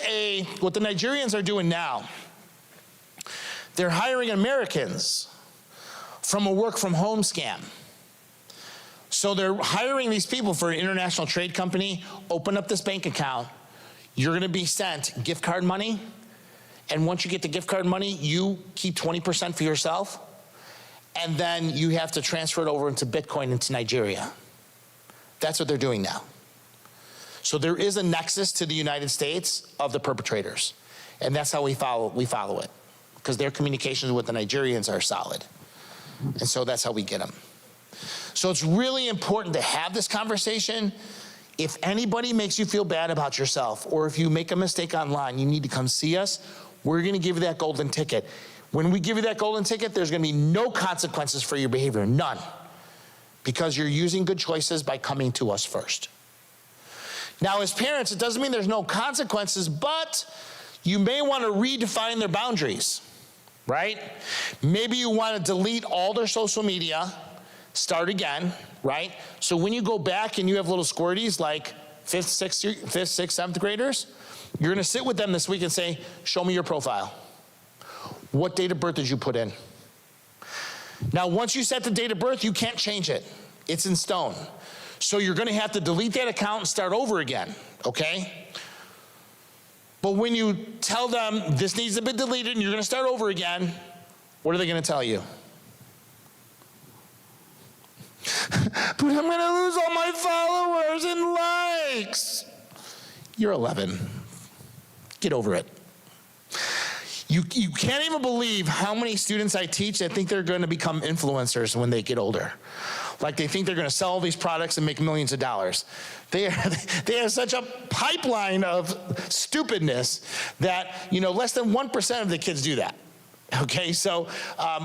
what the Nigerians are doing now, they're hiring Americans from a work from home scam. So they're hiring these people for an international trade company, open up this bank account, you're gonna be sent gift card money, And once you get the gift card money, you keep 20% for yourself, and then you have to transfer it over into Bitcoin into Nigeria. That's what they're doing now. So there is a nexus to the United States of the perpetrators, and that's how we follow it, because their communications with the Nigerians are solid, and so that's how we get them. So it's really important to have this conversation. If anybody makes you feel bad about yourself, or if you make a mistake online, you need to come see us. We're gonna give you that golden ticket. When we give you that golden ticket, there's gonna be no consequences for your behavior, none. Because you're using good choices by coming to us first. Now, as parents, it doesn't mean there's no consequences, but you may wanna redefine their boundaries, right? Maybe you wanna delete all their social media, start again, right? So when you go back and you have little squirties like 5th, 6th, 7th graders, you're gonna sit with them this week and say, show me your profile. What date of birth did you put in? Now, once you set the date of birth, you can't change it. It's in stone. So you're gonna have to delete that account and start over again, okay? But when you tell them this needs to be deleted and you're gonna start over again, what are they gonna tell you? But I'm gonna lose all my followers and likes. You're 11. Get over it. You can't even believe how many students I teach that think they're gonna become influencers when they get older. Like they think they're gonna sell all these products and make millions of dollars. They have such a pipeline of stupidness that, less than 1% of the kids do that. Okay, so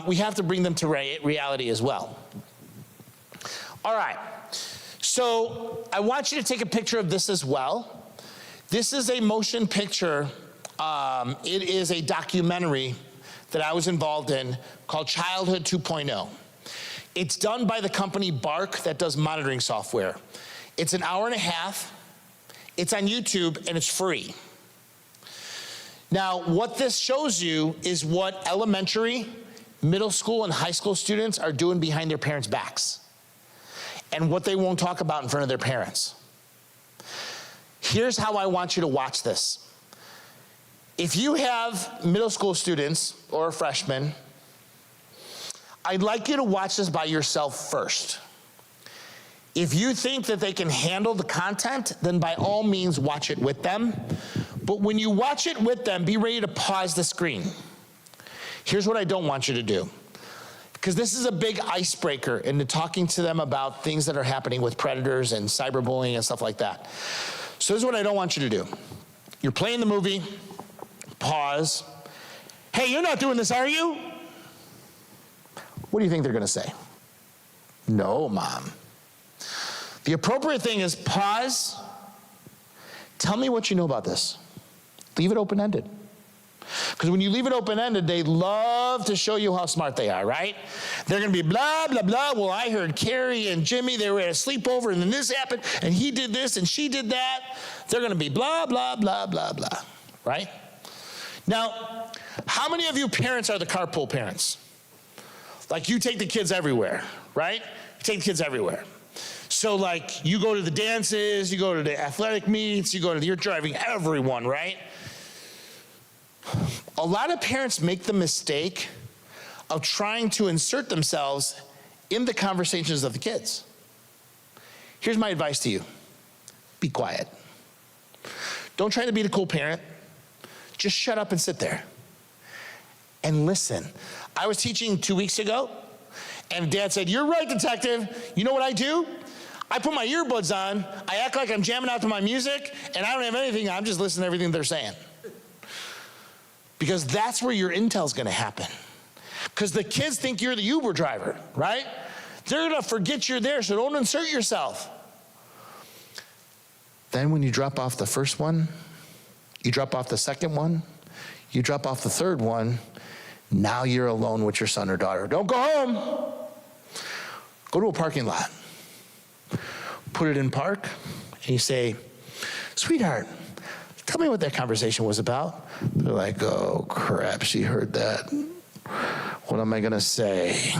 we have to bring them to reality as well. All right, so I want you to take a picture of this as well. This is a motion picture. It is a documentary that I was involved in called Childhood 2.0. It's done by the company Bark that does monitoring software. It's an hour and a half. It's on YouTube and it's free. Now, what this shows you is what elementary, middle school, and high school students are doing behind their parents' backs and what they won't talk about in front of their parents. Here's how I want you to watch this. If you have middle school students or a freshman, I'd like you to watch this by yourself first. If you think that they can handle the content, then by all means watch it with them. But when you watch it with them, be ready to pause the screen. Here's what I don't want you to do, because this is a big icebreaker into talking to them about things that are happening with predators and cyberbullying and stuff like that. So this is what I don't want you to do. You're playing the movie, pause. Hey, you're not doing this, are you? What do you think they're gonna say? No, Mom. The appropriate thing is pause. Tell me what you know about this. Leave it open-ended. Because when you leave it open-ended, they love to show you how smart they are, right? They're gonna be blah, blah, blah. Well, I heard Carrie and Jimmy, they were at a sleepover, and then this happened, and he did this, and she did that. They're gonna be blah, blah, blah, blah, blah, right? Now, how many of you parents are the carpool parents? Like you take the kids everywhere, right? You take the kids everywhere. So like you go to the dances, you go to the athletic meets, you're driving everyone, right? A lot of parents make the mistake of trying to insert themselves in the conversations of the kids. Here's my advice to you. Be quiet. Don't try to be the cool parent. Just shut up and sit there and listen. I was teaching 2 weeks ago, and Dad said, "You're right, detective. You know what I do? I put my earbuds on, I act like I'm jamming out to my music, and I don't have anything, I'm just listening to everything they're saying." Because that's where your intel's gonna happen. Because the kids think you're the Uber driver, right? They're gonna forget you're there, so don't insert yourself. Then when you drop off the first one, you drop off the second one, you drop off the third one, now you're alone with your son or daughter. Don't go home. Go to a parking lot. Put it in park, and you say, "Sweetheart, tell me what that conversation was about." They're like, "Oh crap, she heard that. What am I gonna say?"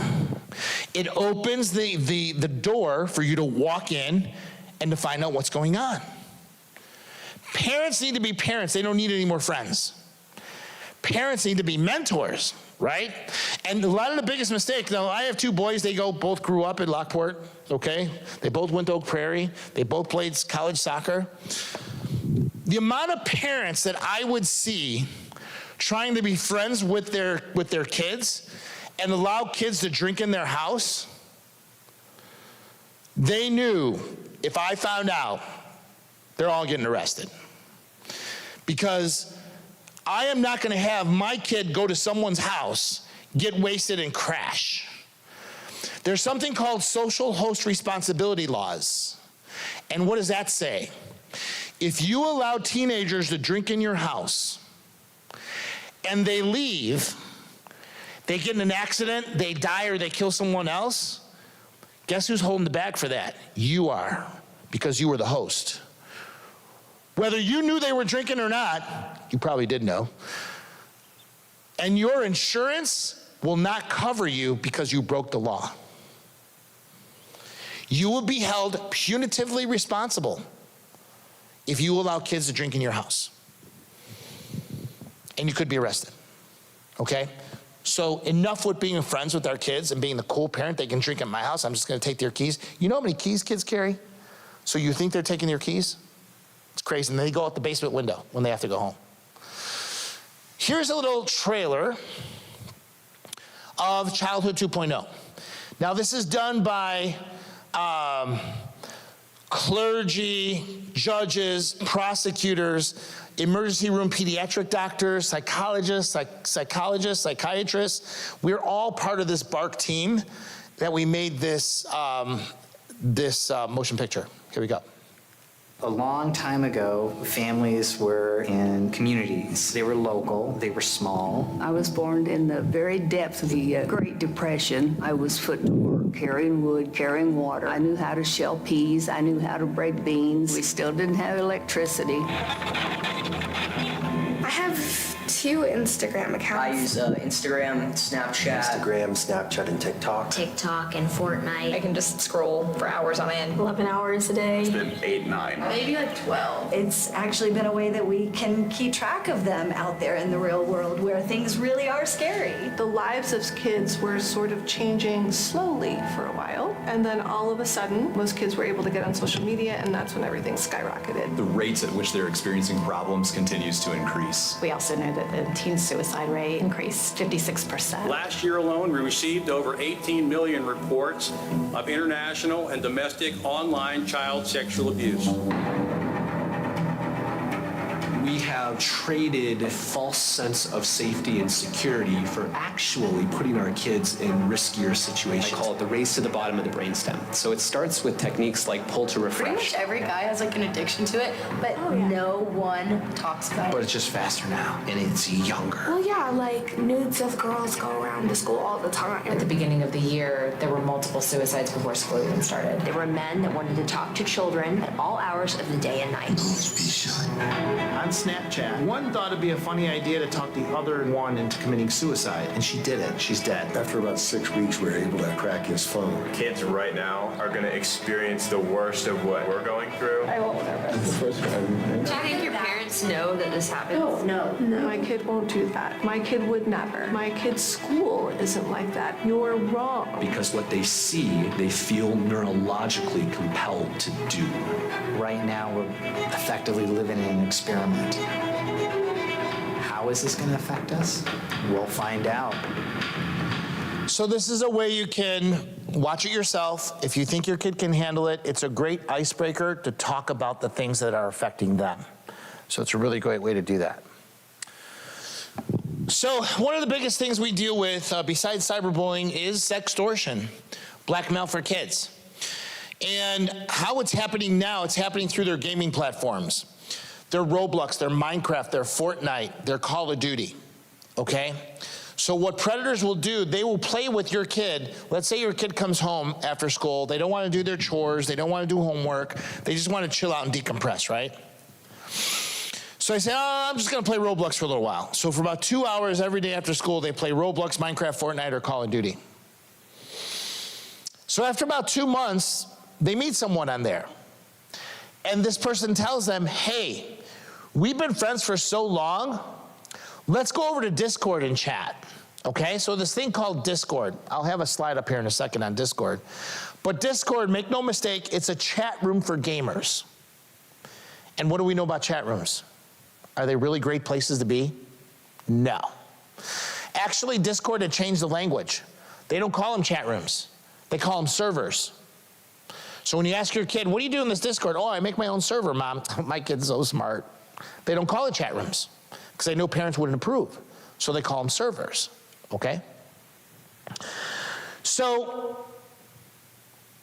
It opens the door for you to walk in and to find out what's going on. Parents need to be parents. They don't need any more friends. parents need to be mentors, right? And a lot of the biggest mistakes, now I have two boys, both grew up in Lockport, okay? They both went to Oak Prairie. They both played college soccer. The amount of parents that I would see trying to be friends with their kids and allow kids to drink in their house, they knew if I found out, they're all getting arrested. Because I am not gonna have my kid go to someone's house, get wasted and crash. There's something called social host responsibility laws. And what does that say? If you allow teenagers to drink in your house and they leave, they get in an accident, they die or they kill someone else, guess who's holding the bag for that? You are, because you were the host. Whether you knew they were drinking or not, you probably did know. And your insurance will not cover you because you broke the law. You will be held punitively responsible if you allow kids to drink in your house. And you could be arrested, okay? So enough with being friends with our kids and being the cool parent. They can drink at my house. I'm just gonna take their keys. You know how many keys kids carry? So you think they're taking their keys? It's crazy. And then they go out the basement window when they have to go home. Here's a little trailer of Childhood 2.0. Now this is done by clergy, judges, prosecutors, emergency room pediatric doctors, psychologists, psychiatrists. We're all part of this BARC team that we made this, motion picture. Here we go. A long time ago, families were in communities. They were local, they were small. I was born in the very depth of the Great Depression. I was foot to work, carrying wood, carrying water. I knew how to shell peas. I knew how to break beans. We still didn't have electricity. I have 2 Instagram accounts. I use Instagram, Snapchat, and TikTok. TikTok and Fortnite. I can just scroll for hours on end. 11 hours a day. It's been 8, 9. Maybe like 12. It's actually been a way that we can keep track of them out there in the real world where things really are scary. The lives of kids were sort of changing slowly for a while, and then all of a sudden, most kids were able to get on social media, and that's when everything skyrocketed. The rates at which they're experiencing problems continues to increase. We also know that the teen suicide rate increased 56%. Last year alone, we received over 18 million reports of international and domestic online child sexual abuse. We have traded a false sense of safety and security for actually putting our kids in riskier situations. I call it the race to the bottom of the brainstem. So it starts with techniques like pull to refresh. Pretty much every guy has like an addiction to it, but no one talks about But it. it's just faster now, and it's younger. Well, yeah, like nudes of girls go around the school all the time. At the beginning of the year, there were multiple suicides before school even started. There were men that wanted to talk to children at all hours of the day and night. On Snapchat, one thought it'd be a funny idea to talk the other one into committing suicide, and she did it. She's dead. After about 6 weeks, we were able to crack his phone. Kids right now are going to experience the worst of what we're going through. I won't nervous. Do you think your parents know that this happens? No. My kid won't do that. My kid would never. My kid's school isn't like that. You're wrong. Because what they see, they feel neurologically compelled to do. Right now, we're effectively living in an experiment. How is this going to affect us? We'll find out. So this is a way you can watch it yourself. If you think your kid can handle it, it's a great icebreaker to talk about the things that are affecting them. So it's a really great way to do that. So one of the biggest things we deal with besides cyberbullying is sextortion, blackmail for kids. And how it's happening now, it's happening through their gaming platforms. Their Roblox, their Minecraft, their Fortnite, their Call of Duty, okay? So what predators will do, they will play with your kid. Let's say your kid comes home after school, they don't want to do their chores, they don't want to do homework, they just want to chill out and decompress, right? So I say, I'm just gonna play Roblox for a little while. So for about 2 hours every day after school, they play Roblox, Minecraft, Fortnite, or Call of Duty. So after about 2 months, they meet someone on there. And this person tells them, hey, we've been friends for so long, Let's go over to Discord and chat. Okay, so this thing called Discord, I'll have a slide up here in a second on Discord. But Discord, make no mistake, it's a chat room for gamers. And what do we know about chat rooms? Are they really great places to be? No. Actually, Discord had changed the language. They don't call them chat rooms. They call them servers. So when you ask your kid, what do you do in this Discord? Oh, I make my own server, Mom. My kid's so smart. They don't call it chat rooms because they know parents wouldn't approve. So they call them servers, okay? So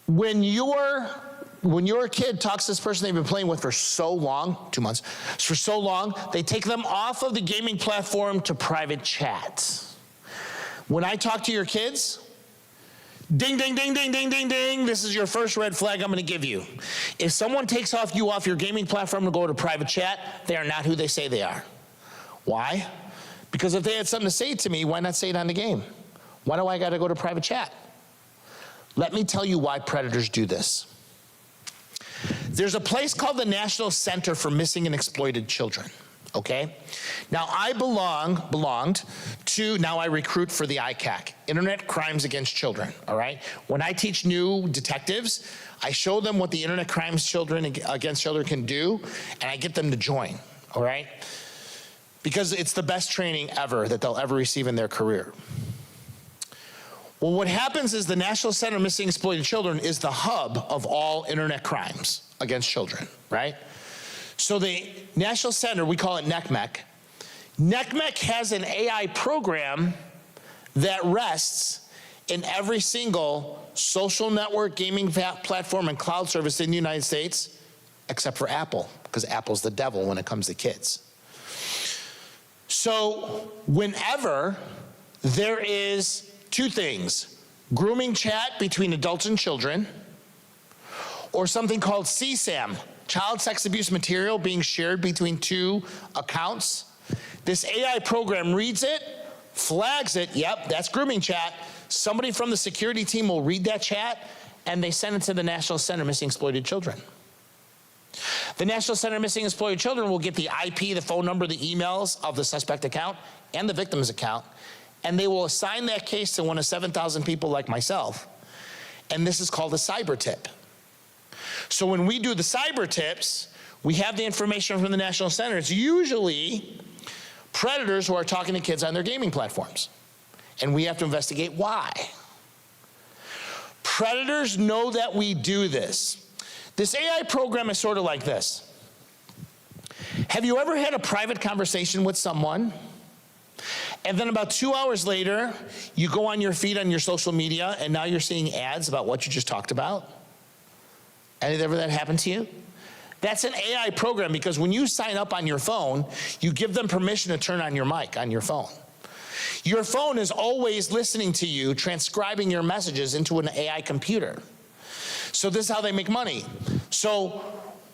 when your kid talks to this person they've been playing with for so long, 2 months, for so long, they take them off of the gaming platform to private chat. When I talk to your kids, ding, ding, ding, ding, ding, ding, ding, this is your first red flag I'm gonna give you. If someone takes you off your gaming platform to go to private chat, they are not who they say they are. Why? Because if they had something to say to me, why not say it on the game? Why do I gotta go to private chat? Let me tell you why predators do this. There's a place called the National Center for Missing and Exploited Children, okay? Now I belonged to, now I recruit for the ICAC, Internet Crimes Against Children, all right? When I teach new detectives, I show them what the Internet Crimes Against Children can do, and I get them to join, all right? Because it's the best training ever that they'll ever receive in their career. Well, what happens is the National Center for Missing and Exploited Children is the hub of all internet crimes against children, right? So the National Center, we call it NCMEC. NCMEC has an AI program that rests in every single social network, gaming platform, and cloud service in the United States, except for Apple, because Apple's the devil when it comes to kids. So whenever there is two things, grooming chat between adults and children, or something called CSAM, child sex abuse material being shared between two accounts, this AI program reads it, flags it, yep, that's grooming chat. Somebody from the security team will read that chat, and they send it to the National Center for Missing and Exploited Children. The National Center for Missing and Exploited Children will get the IP, the phone number, the emails of the suspect account and the victim's account, and they will assign that case to one of 7,000 people like myself, and this is called a cyber tip. So when we do the cyber tips, we have the information from the National Center. It's usually predators who are talking to kids on their gaming platforms, and we have to investigate why. Predators know that we do this. This AI program is sort of like this. Have you ever had a private conversation with someone, and then about 2 hours later, you go on your feed on your social media, and now you're seeing ads about what you just talked about? Ever that happened to you? That's an AI program, because when you sign up on your phone, you give them permission to turn on your mic on your phone. Your phone is always listening to you, transcribing your messages into an AI computer. So this is how they make money. So,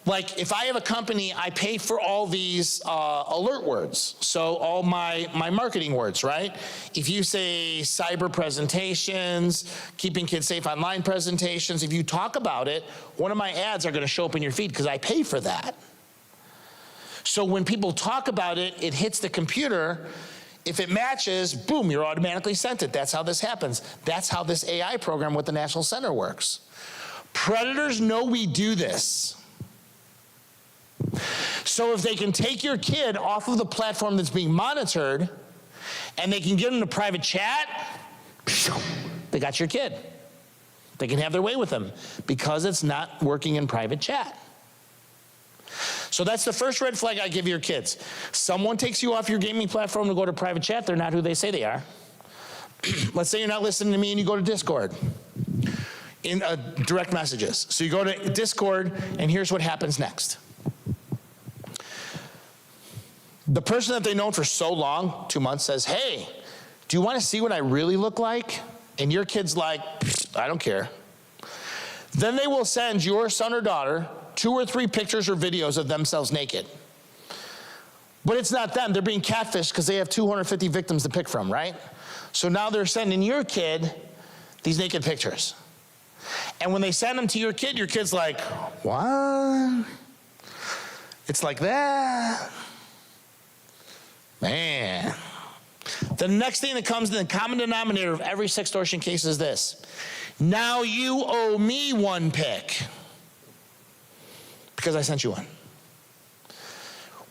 like, if I have a company, I pay for all these alert words. So all my marketing words, right? If you say cyber presentations, keeping kids safe online presentations, if you talk about it, one of my ads are gonna show up in your feed because I pay for that. So when people talk about it, it hits the computer. If it matches, boom, you're automatically sent it. That's how this happens. That's how this AI program with the National Center works. Predators know we do this. So if they can take your kid off of the platform that's being monitored, and they can get them to private chat, they got your kid. They can have their way with them because it's not working in private chat. So that's the first red flag I give your kids. Someone takes you off your gaming platform to go to private chat, they're not who they say they are. Let's say you're not listening to me and you go to Discord in direct messages. So you go to Discord, and here's what happens next. The person that they've known for so long, 2 months, says, hey, do you want to see what I really look like? And your kid's like, I don't care. Then they will send your son or daughter 2 or 3 pictures or videos of themselves naked. But it's not them. They're being catfished because they have 250 victims to pick from, right? So now they're sending your kid these naked pictures. And when they send them to your kid's like, what? It's like that. Man. The next thing that comes in the common denominator of every sextortion case is this. Now you owe me one pic because I sent you one.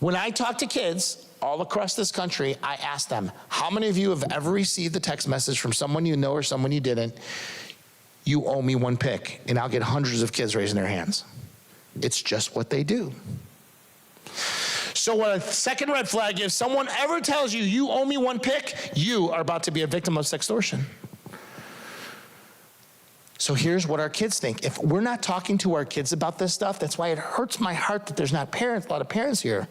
When I talk to kids all across this country, I ask them, how many of you have ever received a text message from someone you know or someone you didn't? You owe me one pic. And I'll get hundreds of kids raising their hands. It's just what they do. So what a second red flag is, someone ever tells you, you owe me one pic, you are about to be a victim of sextortion. So here's what our kids think. If we're not talking to our kids about this stuff, that's why it hurts my heart that there's not a lot of parents here.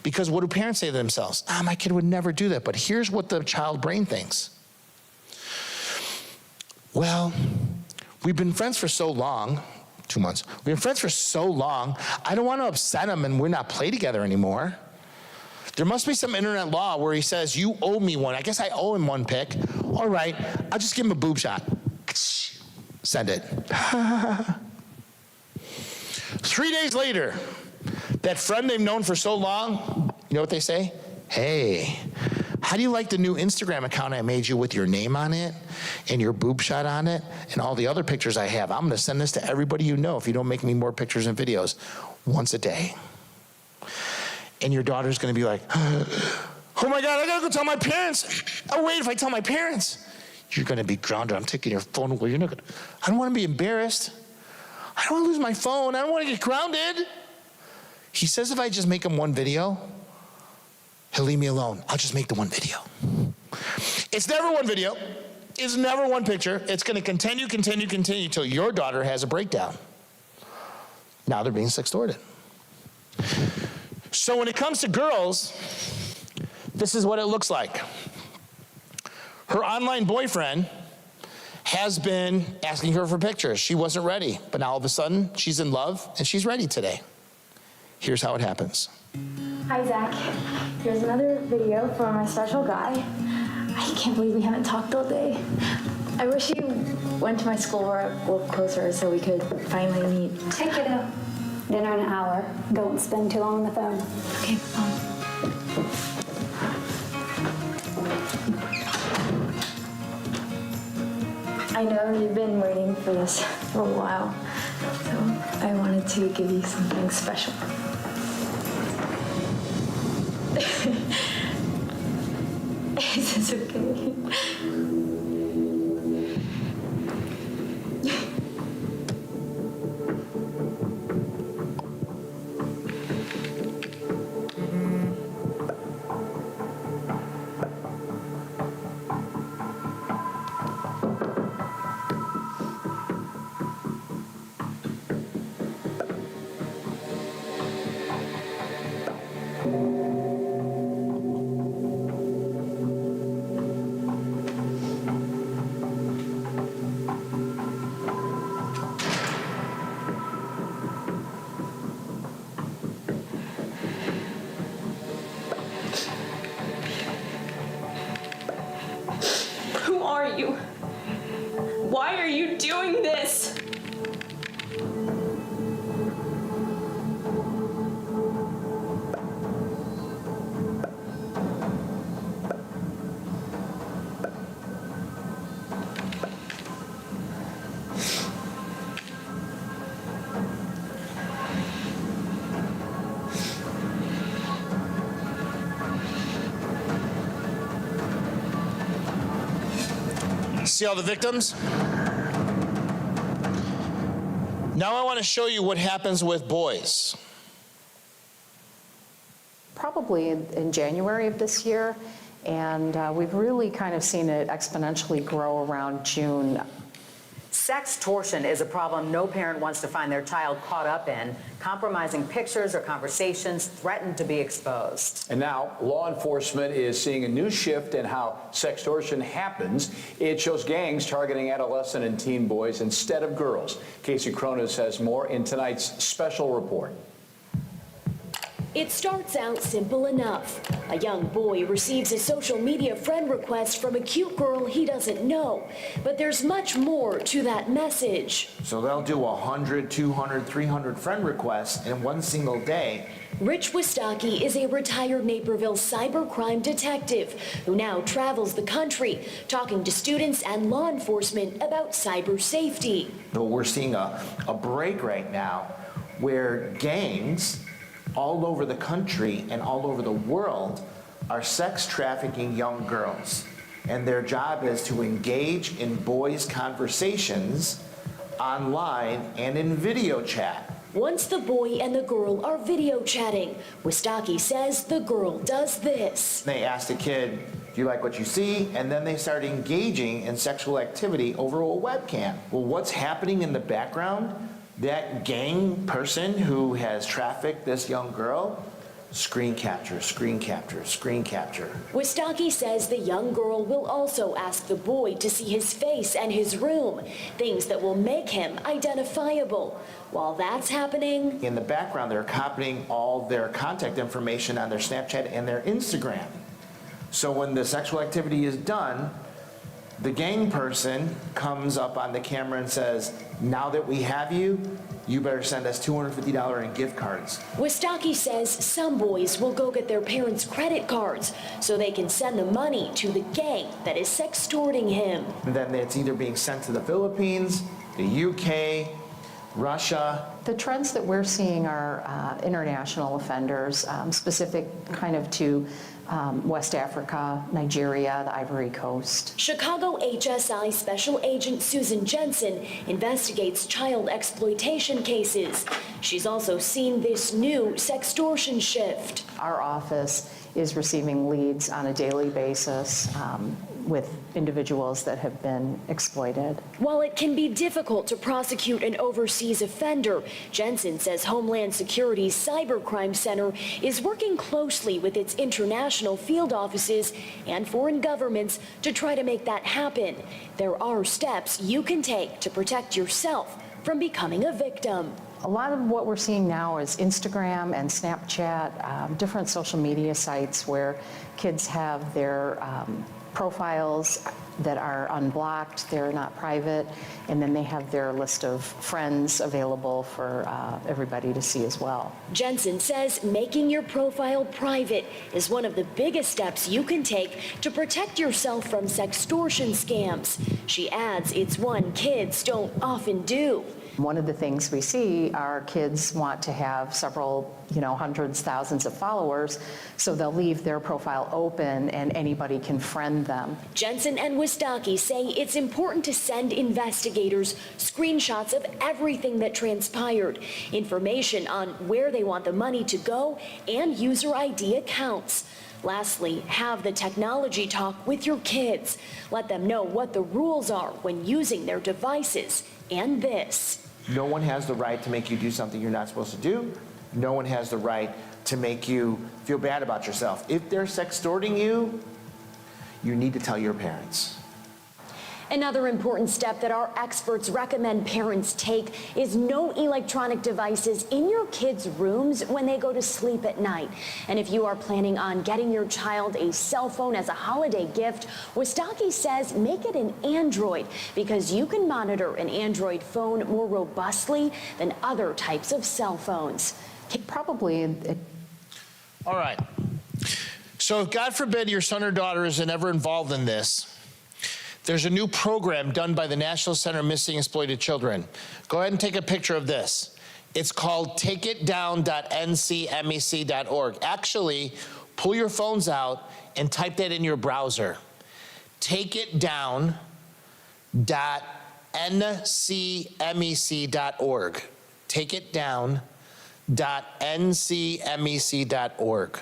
Because what do parents say to themselves? My kid would never do that. But here's what the child brain thinks. Well, we've been friends for so long, 2 months. We've been friends for so long, I don't want to upset him and we're not play together anymore. There must be some internet law where he says, you owe me one. I guess I owe him one pic. All right, I'll just give him a boob shot. Send it. 3 days later, that friend they've known for so long, you know what they say? Hey, how do you like the new Instagram account I made you with your name on it and your boob shot on it and all the other pictures I have? I'm going to send this to everybody you know if you don't make me more pictures and videos once a day. And your daughter's going to be like, oh my God, I got to go tell my parents. Oh, wait, if I tell my parents, you're going to be grounded. I'm taking your phone away. You're not gonna, I don't want to be embarrassed. I don't want to lose my phone. I don't want to get grounded. He says if I just make him one video, he'll leave me alone. I'll just make the one video. It's never one video. It's never one picture. It's going to continue until your daughter has a breakdown. Now they're being sextorted. So when it comes to girls, this is what it looks like. Her online boyfriend has been asking her for pictures. She wasn't ready, but now all of a sudden she's in love and she's ready today. Here's how it happens. Hi, Zach. Here's another video from my special guy. I can't believe we haven't talked all day. I wish you went to my school or a little closer so we could finally meet. Take it out. Dinner in an hour. Don't spend too long on the phone. Okay, I know you've been waiting for this for a while, so I wanted to give you something special. Is this okay? Who are you? Why are you doing this? See all the victims? Now I want to show you what happens with boys. Probably in January of this year, and we've really kind of seen it exponentially grow around June. Sextortion is a problem no parent wants to find their child caught up in. Compromising pictures or conversations threaten to be exposed. And now, law enforcement is seeing a new shift in how sextortion happens. It shows gangs targeting adolescent and teen boys instead of girls. Casey Cronin has more in tonight's special report. It starts out simple enough. A young boy receives a social media friend request from a cute girl he doesn't know. But there's much more to that message. So they'll do 100, 200, 300 friend requests in one single day, Rich Wistocki is a retired Naperville cybercrime detective who now travels the country talking to students and law enforcement about cyber safety. We're seeing a break right now where gangs all over the country and all over the world are sex trafficking young girls. And their job is to engage in boys' conversations online and in video chat. Once the boy and the girl are video chatting, Wistocki says the girl does this. They ask the kid, do you like what you see? And then they start engaging in sexual activity over a webcam. Well, what's happening in the background? That gang person who has trafficked this young girl, screen capture, screen capture, screen capture. Wistocki says the young girl will also ask the boy to see his face and his room, things that will make him identifiable. While that's happening, in the background, they're copying all their contact information on their Snapchat and their Instagram. So when the sexual activity is done, the gang person comes up on the camera and says, now that we have you, you better send us $250 in gift cards. Wistocki says some boys will go get their parents' credit cards so they can send the money to the gang that is sextorting him. And then it's either being sent to the Philippines, the UK, Russia. The trends that we're seeing are international offenders, specific kind of to West Africa, Nigeria, the Ivory Coast. Chicago HSI Special Agent Susan Jensen investigates child exploitation cases. She's also seen this new sextortion shift. Our office is receiving leads on a daily basis with individuals that have been exploited. While it can be difficult to prosecute an overseas offender, Jensen says Homeland Security's Cybercrime Center is working closely with its international field offices and foreign governments to try to make that happen. There are steps you can take to protect yourself from becoming a victim. A lot of what we're seeing now is Instagram and Snapchat, different social media sites where kids have their profiles that are unblocked, they're not private, and then they have their list of friends available for everybody to see as well. Jensen says making your profile private is one of the biggest steps you can take to protect yourself from sextortion scams. She adds it's one kids don't often do. One of the things we see are kids want to have several, hundreds, thousands of followers, so they'll leave their profile open and anybody can friend them. Jensen and Wistocki say it's important to send investigators screenshots of everything that transpired, information on where they want the money to go, and user ID accounts. Lastly, have the technology talk with your kids. Let them know what the rules are when using their devices. And this. No one has the right to make you do something you're not supposed to do. No one has the right to make you feel bad about yourself. If they're sextorting you, you need to tell your parents. Another important step that our experts recommend parents take is no electronic devices in your kids' rooms when they go to sleep at night. And if you are planning on getting your child a cell phone as a holiday gift, Wistocki says make it an Android because you can monitor an Android phone more robustly than other types of cell phones. All right. So if God forbid your son or daughter isn't ever involved in this, there's a new program done by the National Center of Missing and Exploited Children. Go ahead and take a picture of this. It's called takeitdown.ncmec.org. Actually, pull your phones out and type that in your browser. takeitdown.ncmec.org. takeitdown.ncmec.org.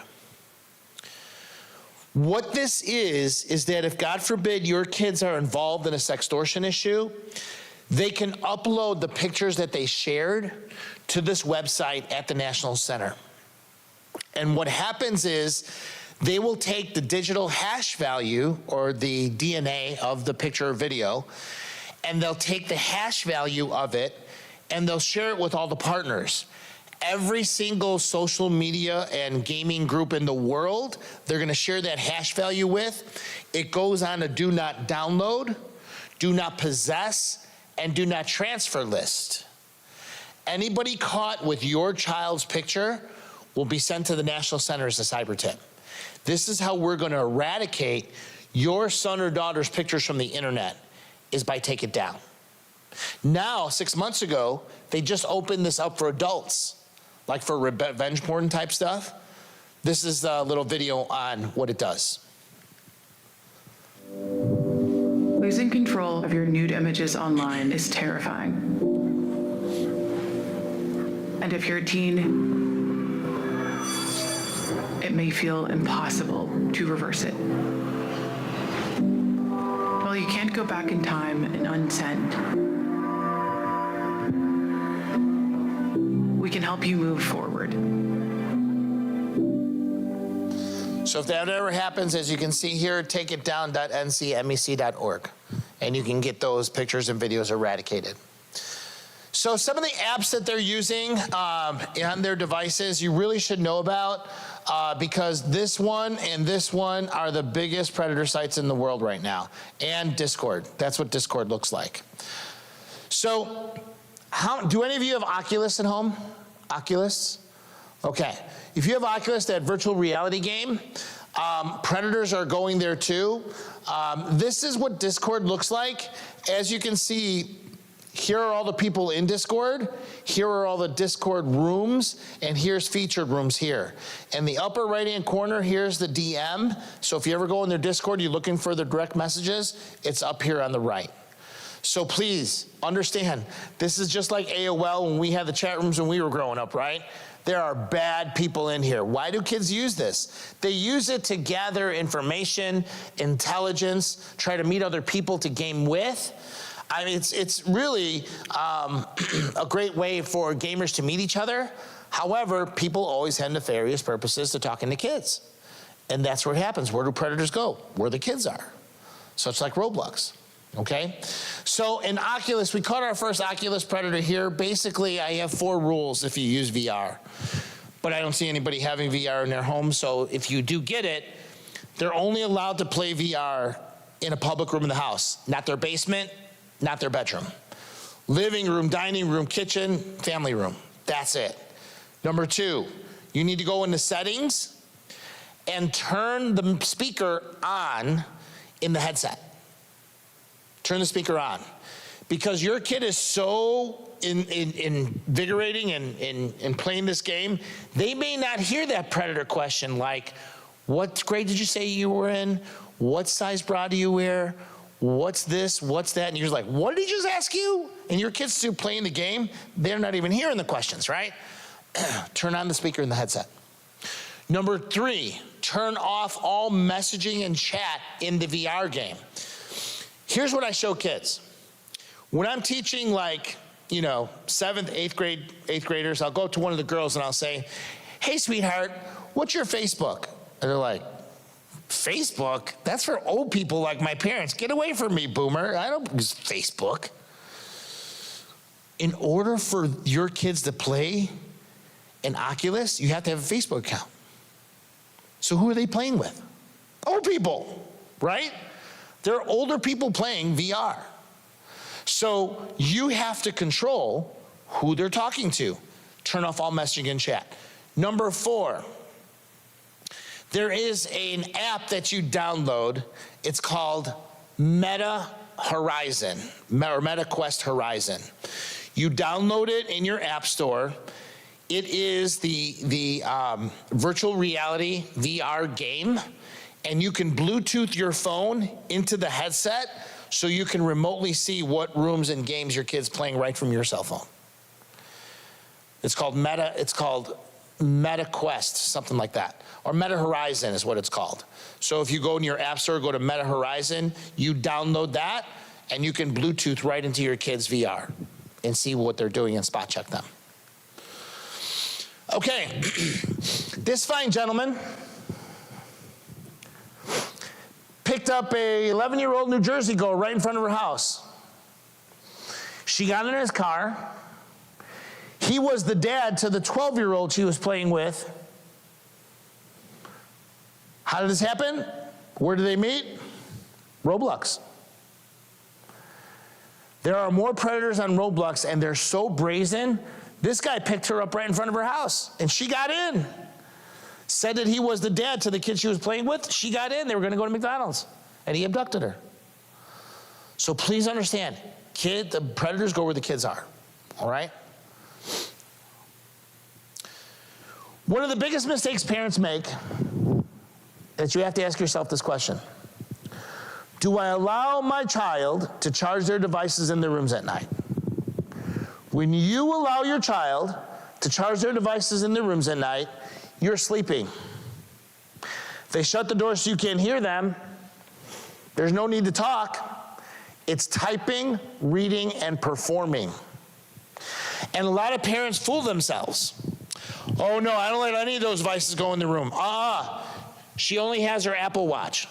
What this is that if, God forbid, your kids are involved in a sextortion issue, they can upload the pictures that they shared to this website at the National Center. And what happens is they will take the digital hash value or the DNA of the picture or video, and they'll take the hash value of it and they'll share it with all the partners. Every single social media and gaming group in the world, they're going to share that hash value with. It goes on a do not download, do not possess, and do not transfer list. Anybody caught with your child's picture will be sent to the National Center as a cyber tip. This is how we're going to eradicate your son or daughter's pictures from the internet, is by take it down. Now, 6 months ago, they just opened this up for adults, like for revenge porn type stuff. This is a little video on what it does. Losing control of your nude images online is terrifying. And if you're a teen, it may feel impossible to reverse it. Well, you can't go back in time and unsend. We can help you move forward. So if that ever happens, as you can see here, takeitdown.ncmec.org, and you can get those pictures and videos eradicated. So some of the apps that they're using on their devices, you really should know about, because this one and this one are the biggest predator sites in the world right now, and Discord. That's what Discord looks like. So do any of you have Oculus at home? Oculus? Okay. If you have Oculus, that virtual reality game, predators are going there too. This is what Discord looks like. As you can see, here are all the people in Discord, here are all the Discord rooms, and here's featured rooms here. In the upper right-hand corner, here's the DM. So if you ever go in their Discord, you're looking for the direct messages, it's up here on the right. So please understand, this is just like AOL when we had the chat rooms when we were growing up, right? There are bad people in here. Why do kids use this? They use it to gather information, intelligence, try to meet other people to game with. I mean, it's really a great way for gamers to meet each other. However, people always have nefarious purposes to talking to kids. And that's where it happens. Where do predators go? Where the kids are. So it's like Roblox, okay? So in Oculus, we caught our first Oculus predator here. Basically, I have 4 rules if you use VR. But I don't see anybody having VR in their home, so if you do get it, they're only allowed to play VR in a public room in the house, not their basement, not their bedroom. Living room, dining room, kitchen, family room. That's it. Number 2, you need to go into settings and turn the speaker on in the headset. Turn the speaker on. Because your kid is so invigorating in playing this game, they may not hear that predator question like, what grade did you say you were in? What size bra do you wear? What's this, what's that? And you're like, what did he just ask you? And your kid's still playing the game, they're not even hearing the questions, right? Turn on the speaker in the headset. Number 3, turn off all messaging and chat in the VR game. Here's what I show kids. When I'm teaching 7th, 8th graders, I'll go up to one of the girls and I'll say, hey, sweetheart, what's your Facebook? And they're like, Facebook? That's for old people like my parents. Get away from me, boomer. I don't use Facebook. In order for your kids to play an Oculus, you have to have a Facebook account. So who are they playing with? Old people, right? There are older people playing VR. So you have to control who they're talking to. Turn off all messaging and chat. Number 4, there is an app that you download. It's called Meta Horizon, or Meta Quest Horizon. You download it in your app store. It is the virtual reality VR game, and you can Bluetooth your phone into the headset so you can remotely see what rooms and games your kid's playing right from your cell phone. It's called Meta Quest, something like that. Or Meta Horizon is what it's called. So if you go in your app store, go to Meta Horizon, you download that, and you can Bluetooth right into your kids' VR and see what they're doing and spot check them. Okay, this fine gentleman picked up a 11-year-old New Jersey girl right in front of her house. She got in his car. He was the dad to the 12-year-old she was playing with. How did this happen? Where did they meet? Roblox. There are more predators on Roblox, and they're so brazen. This guy picked her up right in front of her house, and she got in. said that he was the dad to the kid she was playing with. She got in. They were going to go to McDonald's, and he abducted her. So please understand, the predators go where the kids are, all right? One of the biggest mistakes parents make is you have to ask yourself this question. Do I allow my child to charge their devices in their rooms at night? When you allow your child to charge their devices in their rooms at night, you're sleeping. They shut the door so you can't hear them. There's no need to talk. It's typing, reading, and performing. And a lot of parents fool themselves. Oh no, I don't let any of those devices go in the room. She only has her Apple Watch.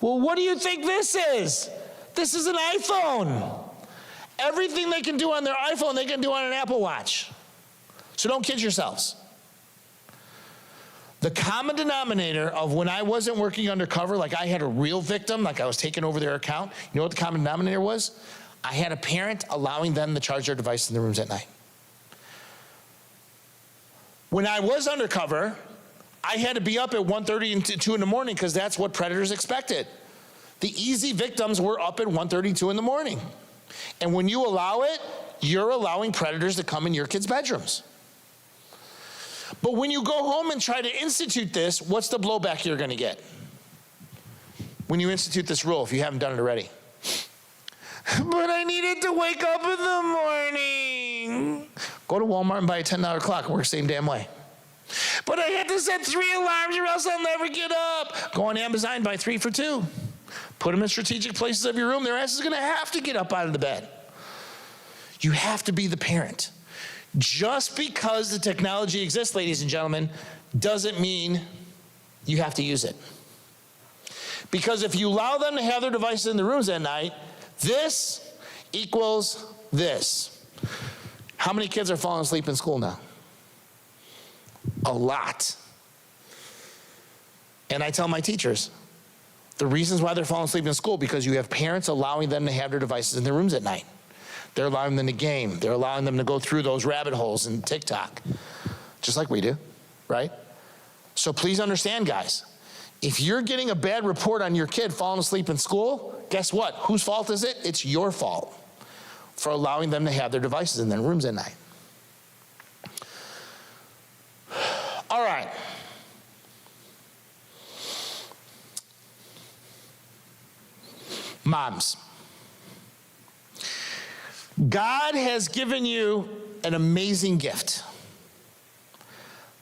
Well, what do you think this is? This is an iPhone. Everything they can do on their iPhone, they can do on an Apple Watch. So don't kid yourselves. The common denominator of when I wasn't working undercover, like I had a real victim, like I was taking over their account, you know what the common denominator was? I had a parent allowing them to charge their device in the rooms at night. When I was undercover, I had to be up at 1:30 and 2 in the morning because that's what predators expected. The easy victims were up at 1:30, 2 in the morning. And when you allow it, you're allowing predators to come in your kids' bedrooms. But when you go home and try to institute this, what's the blowback you're going to get? When you institute this rule, if you haven't done it already. But I needed to wake up in the morning. Go to Walmart and buy a $10 clock. It works the same damn way. But I had to set 3 alarms or else I'll never get up. Go on Amazon, buy 3 for $2. Put them in strategic places of your room. Their ass is going to have to get up out of the bed. You have to be the parent. Just because the technology exists, ladies and gentlemen, doesn't mean you have to use it. Because if you allow them to have their devices in the rooms at night, this equals this. How many kids are falling asleep in school now? A lot. And I tell my teachers, the reasons why they're falling asleep in school, because you have parents allowing them to have their devices in their rooms at night. They're allowing them to game. They're allowing them to go through those rabbit holes in TikTok, just like we do, right? So please understand, guys, if you're getting a bad report on your kid falling asleep in school, guess what? Whose fault is it? It's your fault for allowing them to have their devices in their rooms at night. All right. Moms. God has given you an amazing gift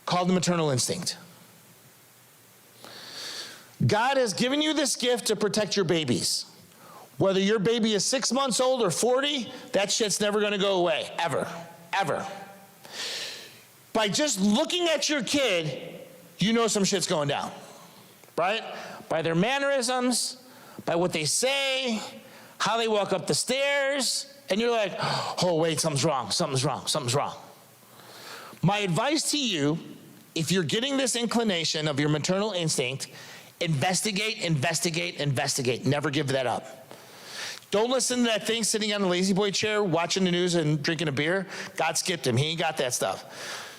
called the maternal instinct. God has given you this gift to protect your babies. Whether your baby is 6 months old or 40, that shit's never gonna go away, ever, ever. By just looking at your kid, you know some shit's going down, right? By their mannerisms, by what they say, how they walk up the stairs, and you're like, oh wait, something's wrong, something's wrong, something's wrong. My advice to you, if you're getting this inclination of your maternal instinct, investigate, investigate, investigate. Never give that up. Don't listen to that thing sitting on the lazy boy chair, watching the news and drinking a beer. God skipped him, he ain't got that stuff.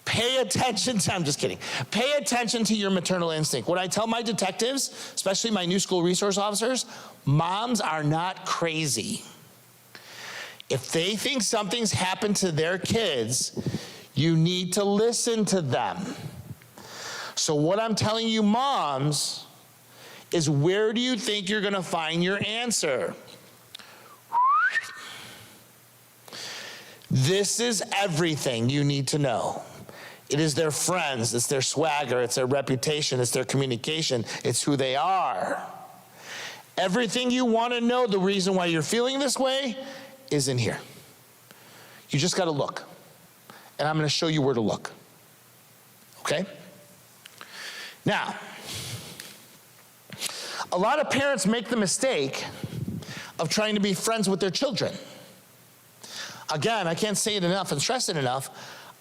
Pay attention to, I'm just kidding. Pay attention to your maternal instinct. What I tell my detectives, especially my new school resource officers, moms are not crazy. If they think something's happened to their kids, you need to listen to them. So what I'm telling you, moms, is where do you think you're gonna find your answer? This is everything you need to know. It is their friends, it's their swagger, it's their reputation, it's their communication, it's who they are. Everything you want to know, the reason why you're feeling this way, is in here. You just got to look. And I'm going to show you where to look. Okay? Now, a lot of parents make the mistake of trying to be friends with their children. Again, I can't say it enough and stress it enough.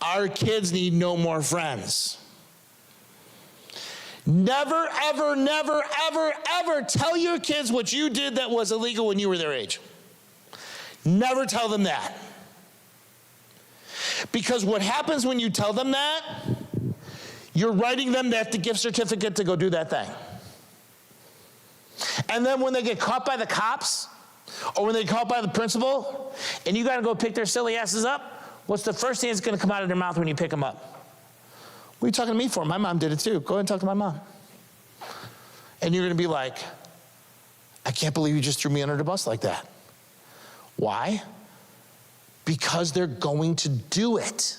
Our kids need no more friends. Never, ever, never, ever, ever tell your kids what you did that was illegal when you were their age. Never tell them that. Because what happens when you tell them that, You're writing them the gift certificate to go do that thing. And then when they get caught by the cops, or when they get caught by the principal, and you gotta go pick their silly asses up, what's the first thing that's gonna come out of their mouth when you pick them up? What are you talking to me for? My mom did it too. Go ahead and talk to my mom. And you're gonna be like, I can't believe you just threw me under the bus like that. Why? Because they're going to do it.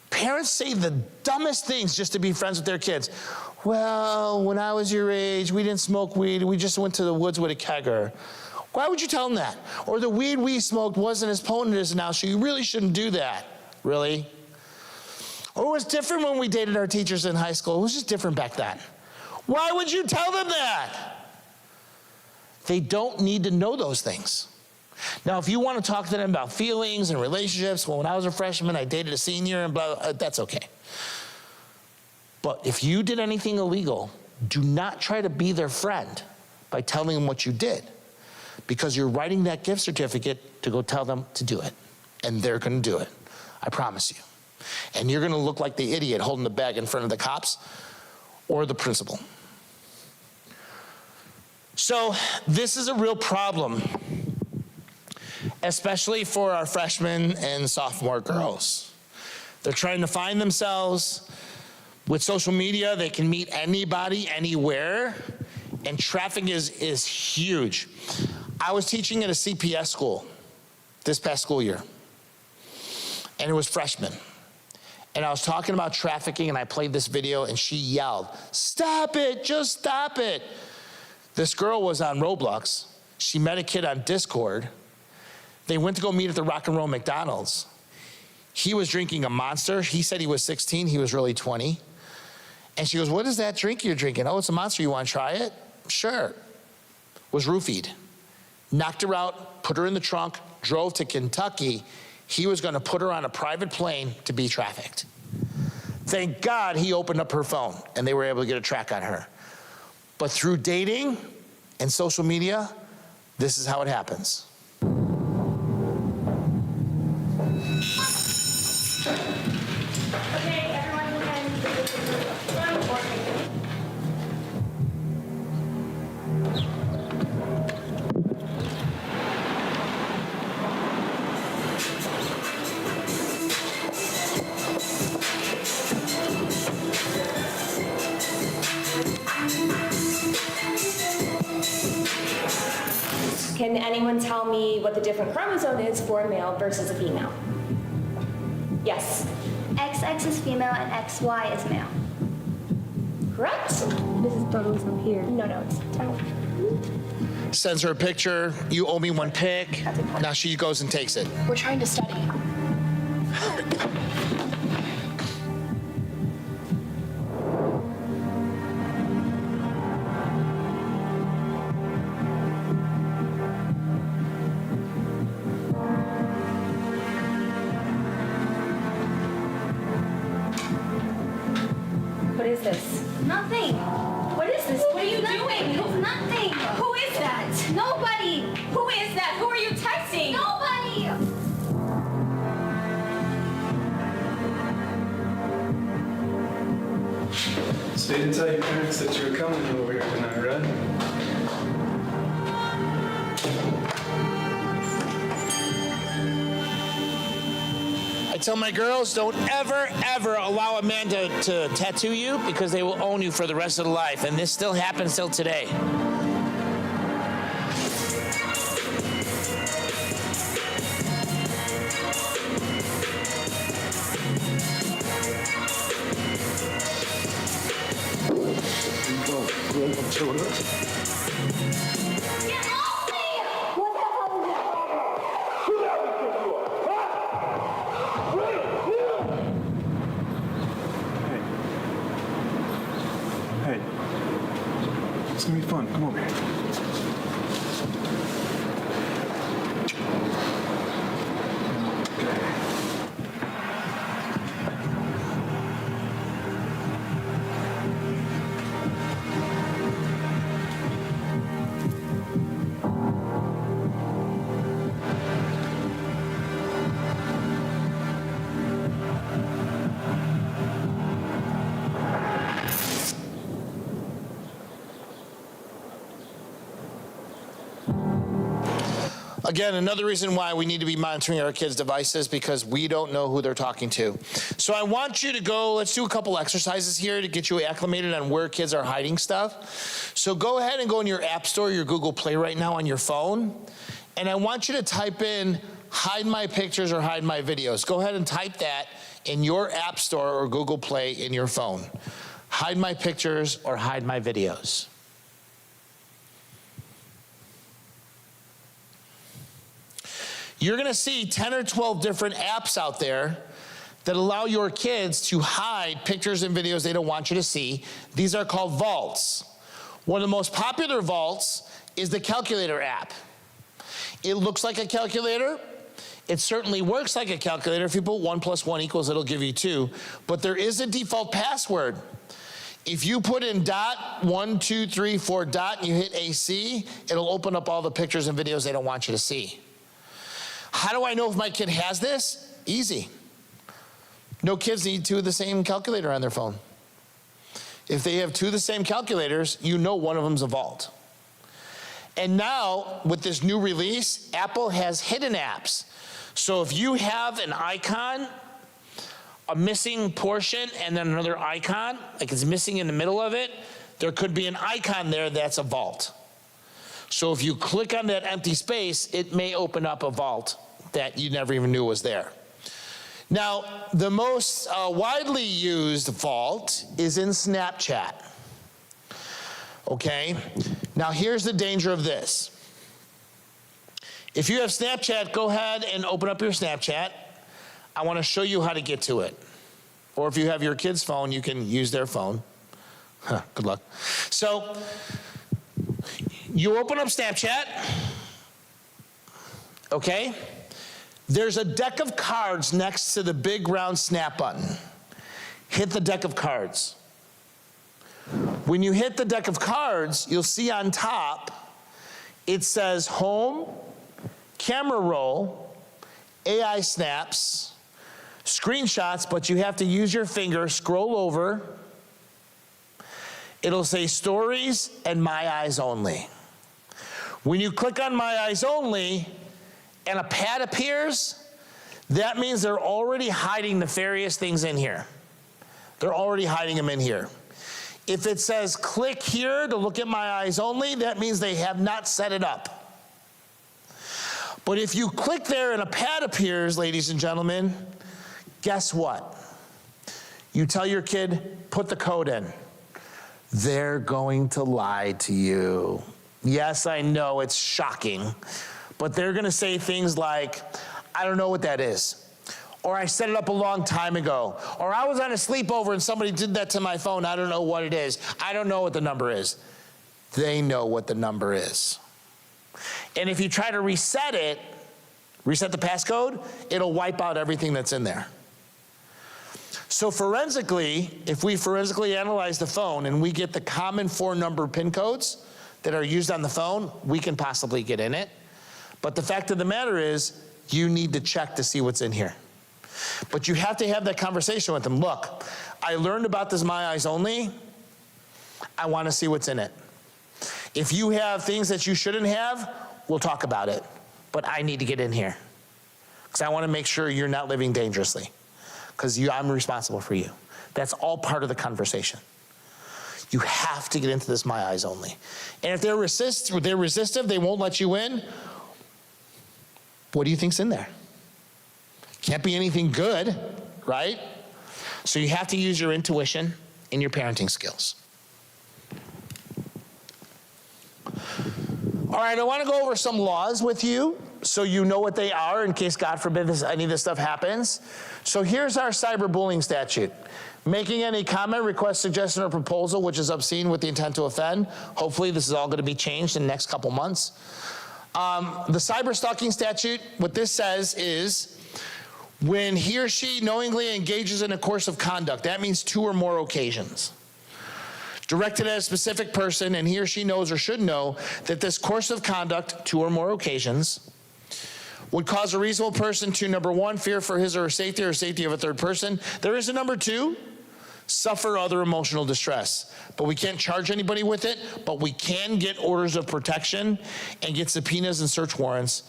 Parents say the dumbest things just to be friends with their kids. Well, when I was your age, we didn't smoke weed. We just went to the woods with a kegger. Why would you tell them that? Or the weed we smoked wasn't as potent as now, so you really shouldn't do that. Really? Or it was different when we dated our teachers in high school. It was just different back then. Why would you tell them that? They don't need to know those things. Now, if you want to talk to them about feelings and relationships, well, when I was a freshman, I dated a senior and blah, blah, that's okay. But if you did anything illegal, do not try to be their friend by telling them what you did, because you're writing that gift certificate to go tell them to do it, and they're going to do it. I promise you. And you're going to look like the idiot holding the bag in front of the cops or the principal. So this is a real problem, especially for our freshmen and sophomore girls. They're trying to find themselves. With social media, they can meet anybody, anywhere, and trafficking is huge. I was teaching at a CPS school this past school year, and it was freshmen. And I was talking about trafficking, and I played this video, and she yelled, "Stop it, just stop it." This girl was on Roblox. She met a kid on Discord. They went to go meet at the Rock and Roll McDonald's. He was drinking a Monster. He said he was 16, he was really 20. And she goes, "What is that drink you're drinking?" "Oh, it's a Monster, you wanna try it?" "Sure." Was roofied. Knocked her out, put her in the trunk, drove to Kentucky. He was gonna put her on a private plane to be trafficked. Thank God he opened up her phone and they were able to get a track on her. But through dating and social media, this is how it happens. Okay, everyone can run for me. Can anyone tell me what the different chromosome is for a male versus a female? Yes. XX is female and XY is male. Correct? This is chromosome here. No, it's Sends her a picture, you owe me one pic. Now she goes and takes it. We're trying to study. What is this? Nothing. What is this? What are you doing? Nothing. Who is that? Nobody. Who is that? Who are you texting? Nobody. So you didn't tell your parents that you were coming over here tonight, right? I tell my girls, don't ever, ever allow a man to tattoo you, because they will own you for the rest of their life. And this still happens till today. Hey, it's gonna be fun. Come over here. Again, another reason why we need to be monitoring our kids' devices, because we don't know who they're talking to. So I want you to go, let's do a couple exercises here to get you acclimated on where kids are hiding stuff. So go ahead and go in your App Store, your Google Play right now on your phone, and I want you to type in hide my pictures or hide my videos. Go ahead and type that in your App Store or Google Play in your phone. Hide my pictures or hide my videos. You're going to see 10 or 12 different apps out there that allow your kids to hide pictures and videos they don't want you to see. These are called vaults. One of the most popular vaults is the calculator app. It looks like a calculator. It certainly works like a calculator. If you put 1 + 1 =, it'll give you 2. But there is a default password. If you put in .1 2 3 4 and you hit AC, it'll open up all the pictures and videos they don't want you to see. How do I know if my kid has this? Easy. No kids need 2 of the same calculator on their phone. If they have 2 of the same calculators, you know one of them's a vault. And now, with this new release, Apple has hidden apps. So if you have an icon, a missing portion, and then another icon, like it's missing in the middle of it, there could be an icon there that's a vault. So if you click on that empty space, it may open up a vault that you never even knew was there. Now, the most widely used vault is in Snapchat. Okay? Now, here's the danger of this. If you have Snapchat, go ahead and open up your Snapchat. I want to show you how to get to it. Or if you have your kid's phone, you can use their phone. Good luck. So, you open up Snapchat, okay? There's a deck of cards next to the big round snap button. Hit the deck of cards. When you hit the deck of cards, you'll see on top, it says home, camera roll, AI snaps, screenshots, but you have to use your finger, scroll over. It'll say stories and my eyes only. When you click on my eyes only and a pad appears, that means they're already hiding nefarious things in here. They're already hiding them in here. If it says click here to look at my eyes only, that means they have not set it up. But if you click there and a pad appears, ladies and gentlemen, guess what? You tell your kid, put the code in. They're going to lie to you. Yes, I know it's shocking, but they're going to say things like, I don't know what that is. Or I set it up a long time ago. Or I was on a sleepover and somebody did that to my phone. I don't know what it is. I don't know what the number is. They know what the number is. And if you try to reset it, reset the passcode, it'll wipe out everything that's in there. So forensically, if we forensically analyze the phone and we get the common 4-number PIN codes that are used on the phone, we can possibly get in it. But the fact of the matter is, you need to check to see what's in here. But you have to have that conversation with them. Look, I learned about this My Eyes Only. I want to see what's in it. If you have things that you shouldn't have, we'll talk about it. But I need to get in here because I want to make sure you're not living dangerously because I'm responsible for you. That's all part of the conversation. You have to get into this My Eyes Only. And if they're resistive, they won't let you in. What do you think's in there? Can't be anything good, right? So you have to use your intuition and your parenting skills. All right, I want to go over some laws with you so you know what they are in case, God forbid, any of this stuff happens. So here's our cyberbullying statute. Making any comment, request, suggestion, or proposal which is obscene with the intent to offend. Hopefully this is all going to be changed in the next couple months. The cyber stalking statute, what this says is when he or she knowingly engages in a course of conduct, that means 2 or more occasions, directed at a specific person, and he or she knows or should know that this course of conduct, 2 or more occasions, would cause a reasonable person to, number 1, fear for his or her safety or safety of a third person. There is a number 2, suffer other emotional distress. But we can't charge anybody with it, but we can get orders of protection and get subpoenas and search warrants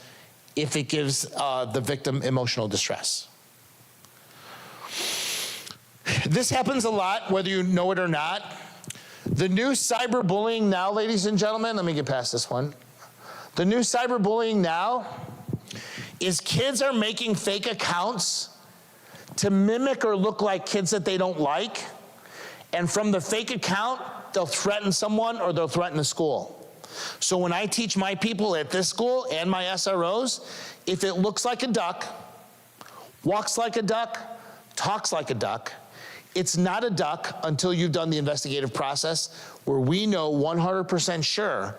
if it gives the victim emotional distress. This happens a lot, whether you know it or not. The new cyberbullying now, ladies and gentlemen, let me get past this one. The new cyberbullying now is kids are making fake accounts to mimic or look like kids that they don't like. And from the fake account, they'll threaten someone or they'll threaten the school. So when I teach my people at this school and my SROs, if it looks like a duck, walks like a duck, talks like a duck, it's not a duck until you've done the investigative process where we know 100% sure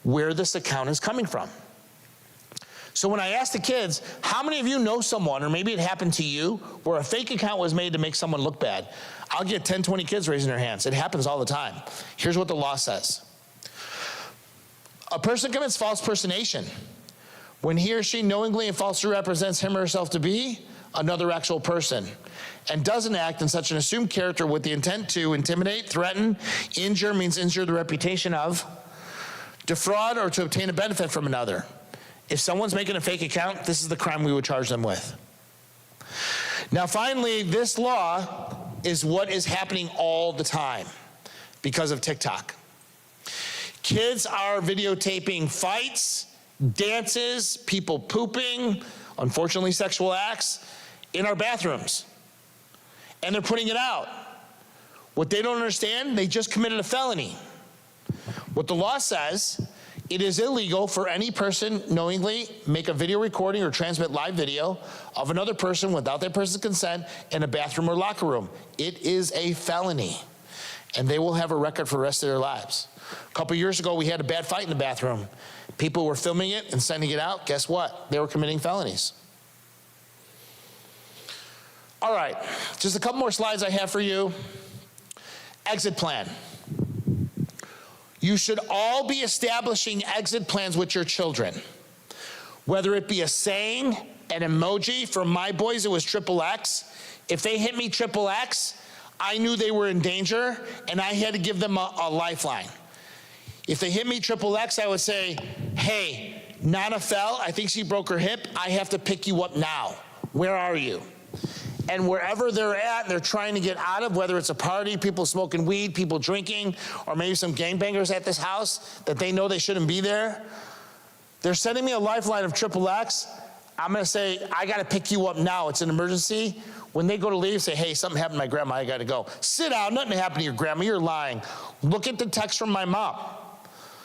where this account is coming from. So when I ask the kids, how many of you know someone, or maybe it happened to you, where a fake account was made to make someone look bad? I'll get 10, 20 kids raising their hands. It happens all the time. Here's what the law says. A person commits false personation when he or she knowingly and falsely represents him or herself to be another actual person and doesn't act in such an assumed character with the intent to intimidate, threaten, injure means injure the reputation of, defraud, or to obtain a benefit from another. If someone's making a fake account, this is the crime we would charge them with. Now finally, this law is what is happening all the time because of TikTok. Kids are videotaping fights, dances, people pooping, unfortunately sexual acts, in our bathrooms. And they're putting it out. What they don't understand, they just committed a felony. What the law says, it is illegal for any person knowingly make a video recording or transmit live video of another person without that person's consent in a bathroom or locker room. It is a felony, and they will have a record for the rest of their lives. A couple years ago, we had a bad fight in the bathroom. People were filming it and sending it out. Guess what? They were committing felonies. All right, just a couple more slides I have for you. Exit plan. You should all be establishing exit plans with your children. Whether it be a saying, an emoji. For my boys, it was XXX. If they hit me XXX, I knew they were in danger, and I had to give them a lifeline. If they hit me XXX, I would say, hey, Nana fell. I think she broke her hip. I have to pick you up now. Where are you? And wherever they're at, they're trying to get out of, whether it's a party, people smoking weed, people drinking, or maybe some gangbangers at this house that they know they shouldn't be there. They're sending me a lifeline of XXX. I'm gonna say, I gotta pick you up now. It's an emergency. When they go to leave, say, hey, something happened to my grandma, I gotta go. Sit down, nothing happened to your grandma, you're lying. Look at the text from my mom.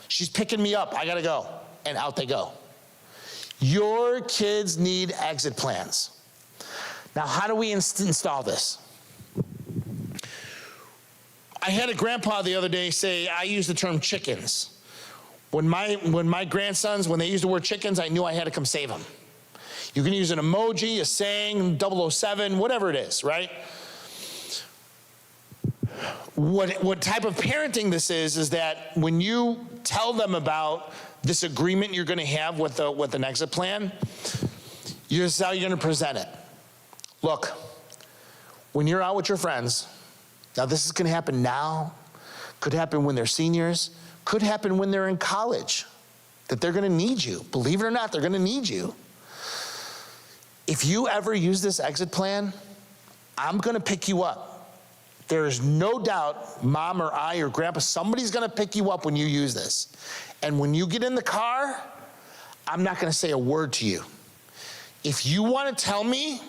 She's picking me up, I gotta go. And out they go. Your kids need exit plans. Now, how do we install this? I had a grandpa the other day say, I use the term chickens. When my grandsons, when they used the word chickens, I knew I had to come save them. You can use an emoji, a saying, 007, whatever it is, right? What type of parenting this is that when you tell them about this agreement you're gonna have with an exit plan, this is how you're gonna present it. Look, when you're out with your friends, now this is gonna happen now, could happen when they're seniors, could happen when they're in college, that they're gonna need you. Believe it or not, they're gonna need you. If you ever use this exit plan, I'm gonna pick you up. There is no doubt, mom or I or grandpa, somebody's gonna pick you up when you use this. And when you get in the car, I'm not gonna say a word to you. If you wanna tell me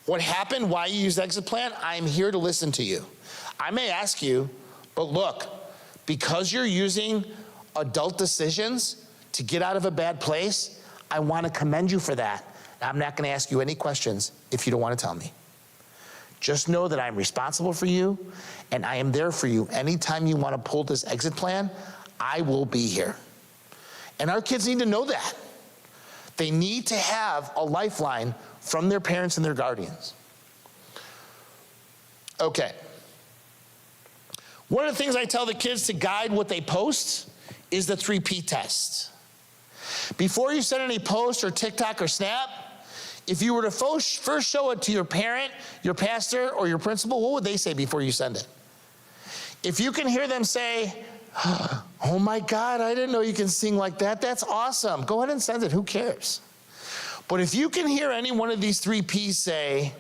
what happened, why you used the exit plan, I'm here to listen to you. I may ask you, but look, because you're using adult decisions to get out of a bad place, I wanna commend you for that. I'm not gonna ask you any questions if you don't wanna tell me. Just know that I'm responsible for you, and I am there for you. Anytime you wanna pull this exit plan, I will be here. And our kids need to know that. They need to have a lifeline from their parents and their guardians. Okay. One of the things I tell the kids to guide what they post is the 3P test. Before you send any post or TikTok or Snap, if you were to first show it to your parent, your pastor, or your principal, what would they say before you send it? If you can hear them say, oh my God, I didn't know you can sing like that. That's awesome. Go ahead and send it. Who cares? But if you can hear any one of these three P's say,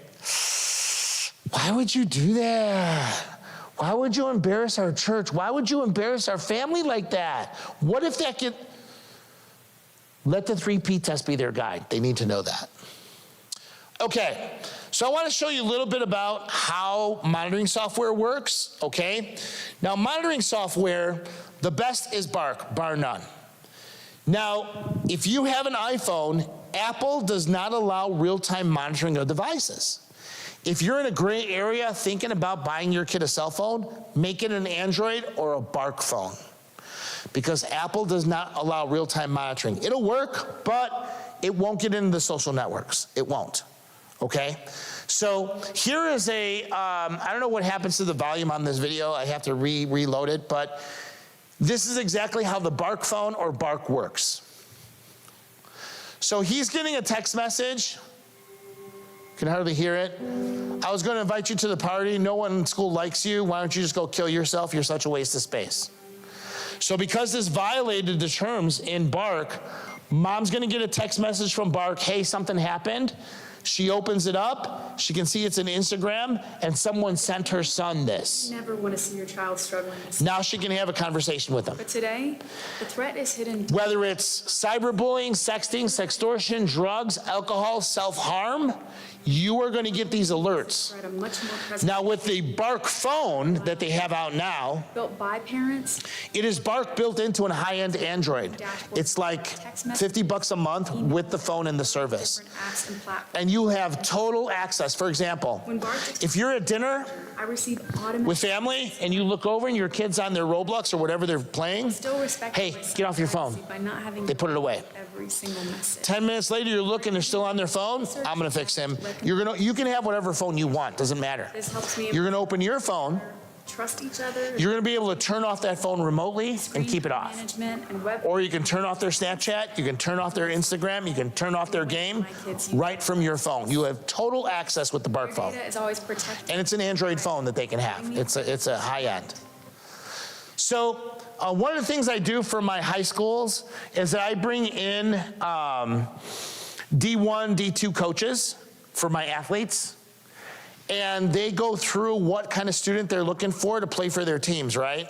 why would you do that? Why would you embarrass our church? Why would you embarrass our family like that? What if that could... Let the 3P test be their guide. They need to know that. Okay, so I want to show you a little bit about how monitoring software works, okay? Now, monitoring software, the best is Bark, bar none. Now, if you have an iPhone, Apple does not allow real-time monitoring of devices. If you're in a gray area thinking about buying your kid a cell phone, make it an Android or a Bark phone, because Apple does not allow real-time monitoring. It'll work, but it won't get into the social networks. It won't, okay? So here is a, I don't know what happens to the volume on this video. I have to reload it, but this is exactly how the Bark phone or Bark works. So he's getting a text message. Can hardly hear it. I was going to invite you to the party. No one in school likes you. Why don't you just go kill yourself? You're such a waste of space. So because this violated the terms in Bark, mom's going to get a text message from Bark, hey, something happened. She opens it up. She can see it's an Instagram, and someone sent her son this. You never want to see your child struggling. Now she can have a conversation with him. But today, the threat is hidden. Whether it's cyberbullying, sexting, sextortion, drugs, alcohol, self-harm, you are going to get these alerts. Now with the Bark phone that they have out now, built by parents, it is Bark built into a high-end Android. It's like $50 a month with the phone and the service. And you have total access. For example, if you're at dinner with family and you look over and your kid's on their Roblox or whatever they're playing, hey, get off your phone. They put it away. Every single message. 10 minutes later, you're looking, they're still on their phone. I'm going to fix him. You can have whatever phone you want. Doesn't matter. This helps me. You're going to open your phone. Trust each other. You're going to be able to turn off that phone remotely and keep it off. Or you can turn off their Snapchat. You can turn off their Instagram. You can turn off their game right from your phone. You have total access with the Bark phone. Data is always protected. And it's an Android phone that they can have. It's a high end. So one of the things I do for my high schools is that I bring in D1, D2 coaches for my athletes. And they go through what kind of student they're looking for to play for their teams, right?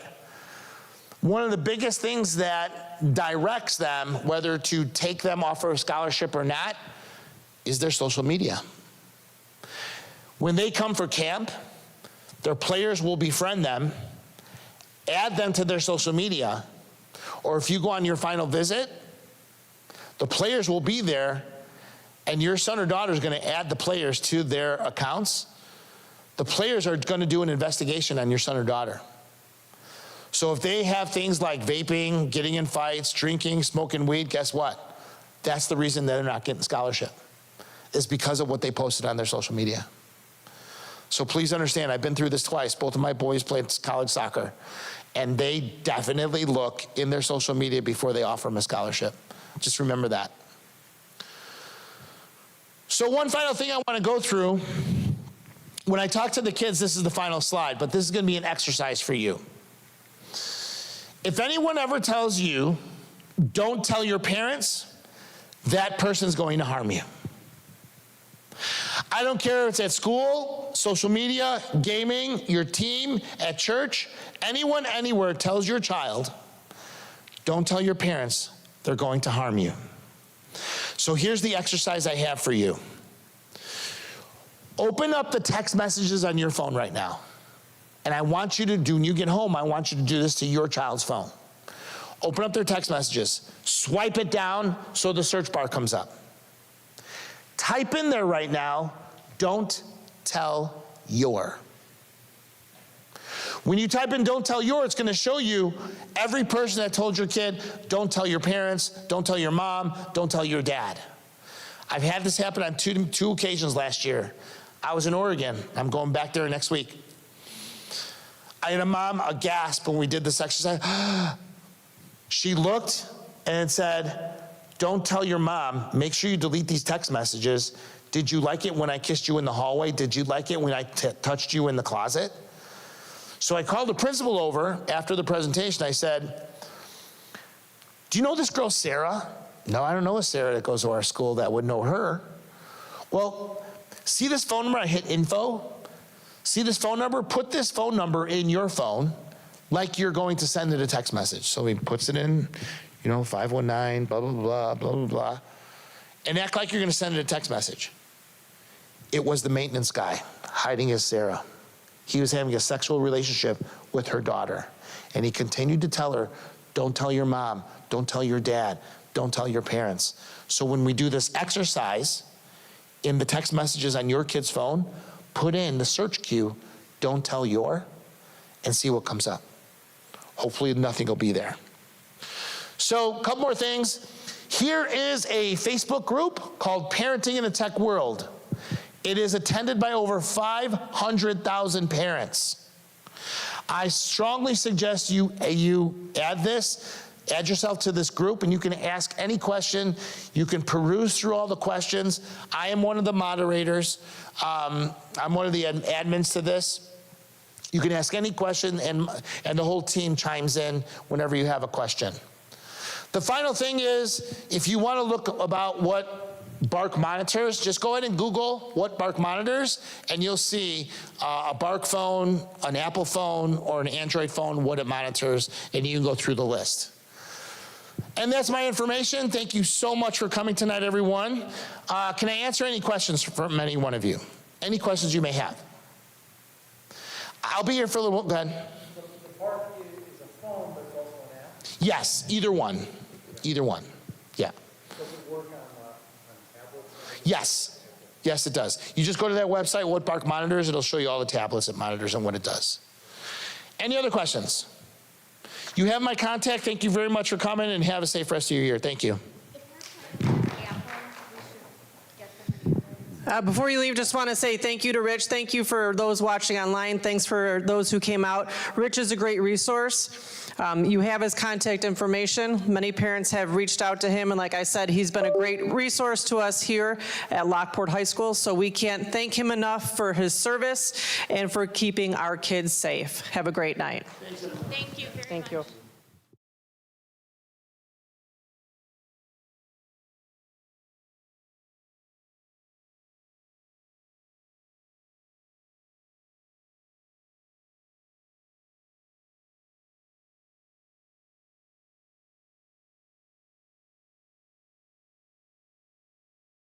One of the biggest things that directs them whether to take them off for a scholarship or not is their social media. When they come for camp, their players will befriend them, add them to their social media, or if you go on your final visit, the players will be there and your son or daughter is going to add the players to their accounts. The players are going to do an investigation on your son or daughter. So if they have things like vaping, getting in fights, drinking, smoking weed, guess what? That's the reason they're not getting scholarship. It's because of what they posted on their social media. So please understand, I've been through this twice. Both of my boys played college soccer, and they definitely look in their social media before they offer them a scholarship. Just remember that. So one final thing I want to go through. When I talk to the kids, this is the final slide, but this is going to be an exercise for you. If anyone ever tells you, don't tell your parents, that person's going to harm you. I don't care if it's at school, social media, gaming, your team, at church, anyone, anywhere tells your child, don't tell your parents, they're going to harm you. So here's the exercise I have for you. Open up the text messages on your phone right now. And I want you to do, when you get home, I want you to do this to your child's phone. Open up their text messages. Swipe it down so the search bar comes up. Type in there right now, don't tell your. When you type in don't tell your, it's going to show you every person that told your kid, don't tell your parents, don't tell your mom, don't tell your dad. I've had this happen on two occasions last year. I was in Oregon. I'm going back there next week. I had a mom, a gasp when we did this exercise. She looked and said, don't tell your mom. Make sure you delete these text messages. Did you like it when I kissed you in the hallway? Did you like it when I touched you in the closet? So I called the principal over after the presentation. I said, do you know this girl, Sarah? No, I don't know a Sarah that goes to our school that would know her. Well, see this phone number? I hit info. See this phone number? Put this phone number in your phone like you're going to send it a text message. So he puts it in, 519, blah, blah, blah, blah, blah, blah. And act like you're going to send it a text message. It was the maintenance guy hiding as Sarah. He was having a sexual relationship with her daughter. And he continued to tell her, don't tell your mom, don't tell your dad, don't tell your parents. So when we do this exercise in the text messages on your kid's phone, put in the search queue, don't tell your, and see what comes up. Hopefully nothing will be there. So a couple more things. Here is a Facebook group called Parenting in the Tech World. It is attended by over 500,000 parents. I strongly suggest you add yourself to this group, and you can ask any question. You can peruse through all the questions. I am one of the moderators. I'm one of the admins to this. You can ask any question, and the whole team chimes in whenever you have a question. The final thing is, if you want to look about what Bark monitors, just go ahead and Google what Bark monitors, and you'll see a Bark phone, an Apple phone, or an Android phone, what it monitors, and you can go through the list. And that's my information. Thank you so much for coming tonight, everyone. Can I answer any questions from any one of you? Any questions you may have? I'll be here for a little while. Go ahead. The Bark is a phone, but it's also an app? Yes, either one. Either one, yeah. Does it work on tablets? Yes, yes it does. You just go to that website, what Bark monitors, it'll show you all the tablets it monitors and what it does. Any other questions? You have my contact. Thank you very much for coming, and have a safe rest of your year. Thank you. Before you leave, just want to say thank you to Rich. Thank you for those watching online. Thanks for those who came out. Rich is a great resource. You have his contact information. Many parents have reached out to him, and like I said, he's been a great resource to us here at Lockport High School, so we can't thank him enough for his service and for keeping our kids safe. Have a great night. Thank you very much. Thank you.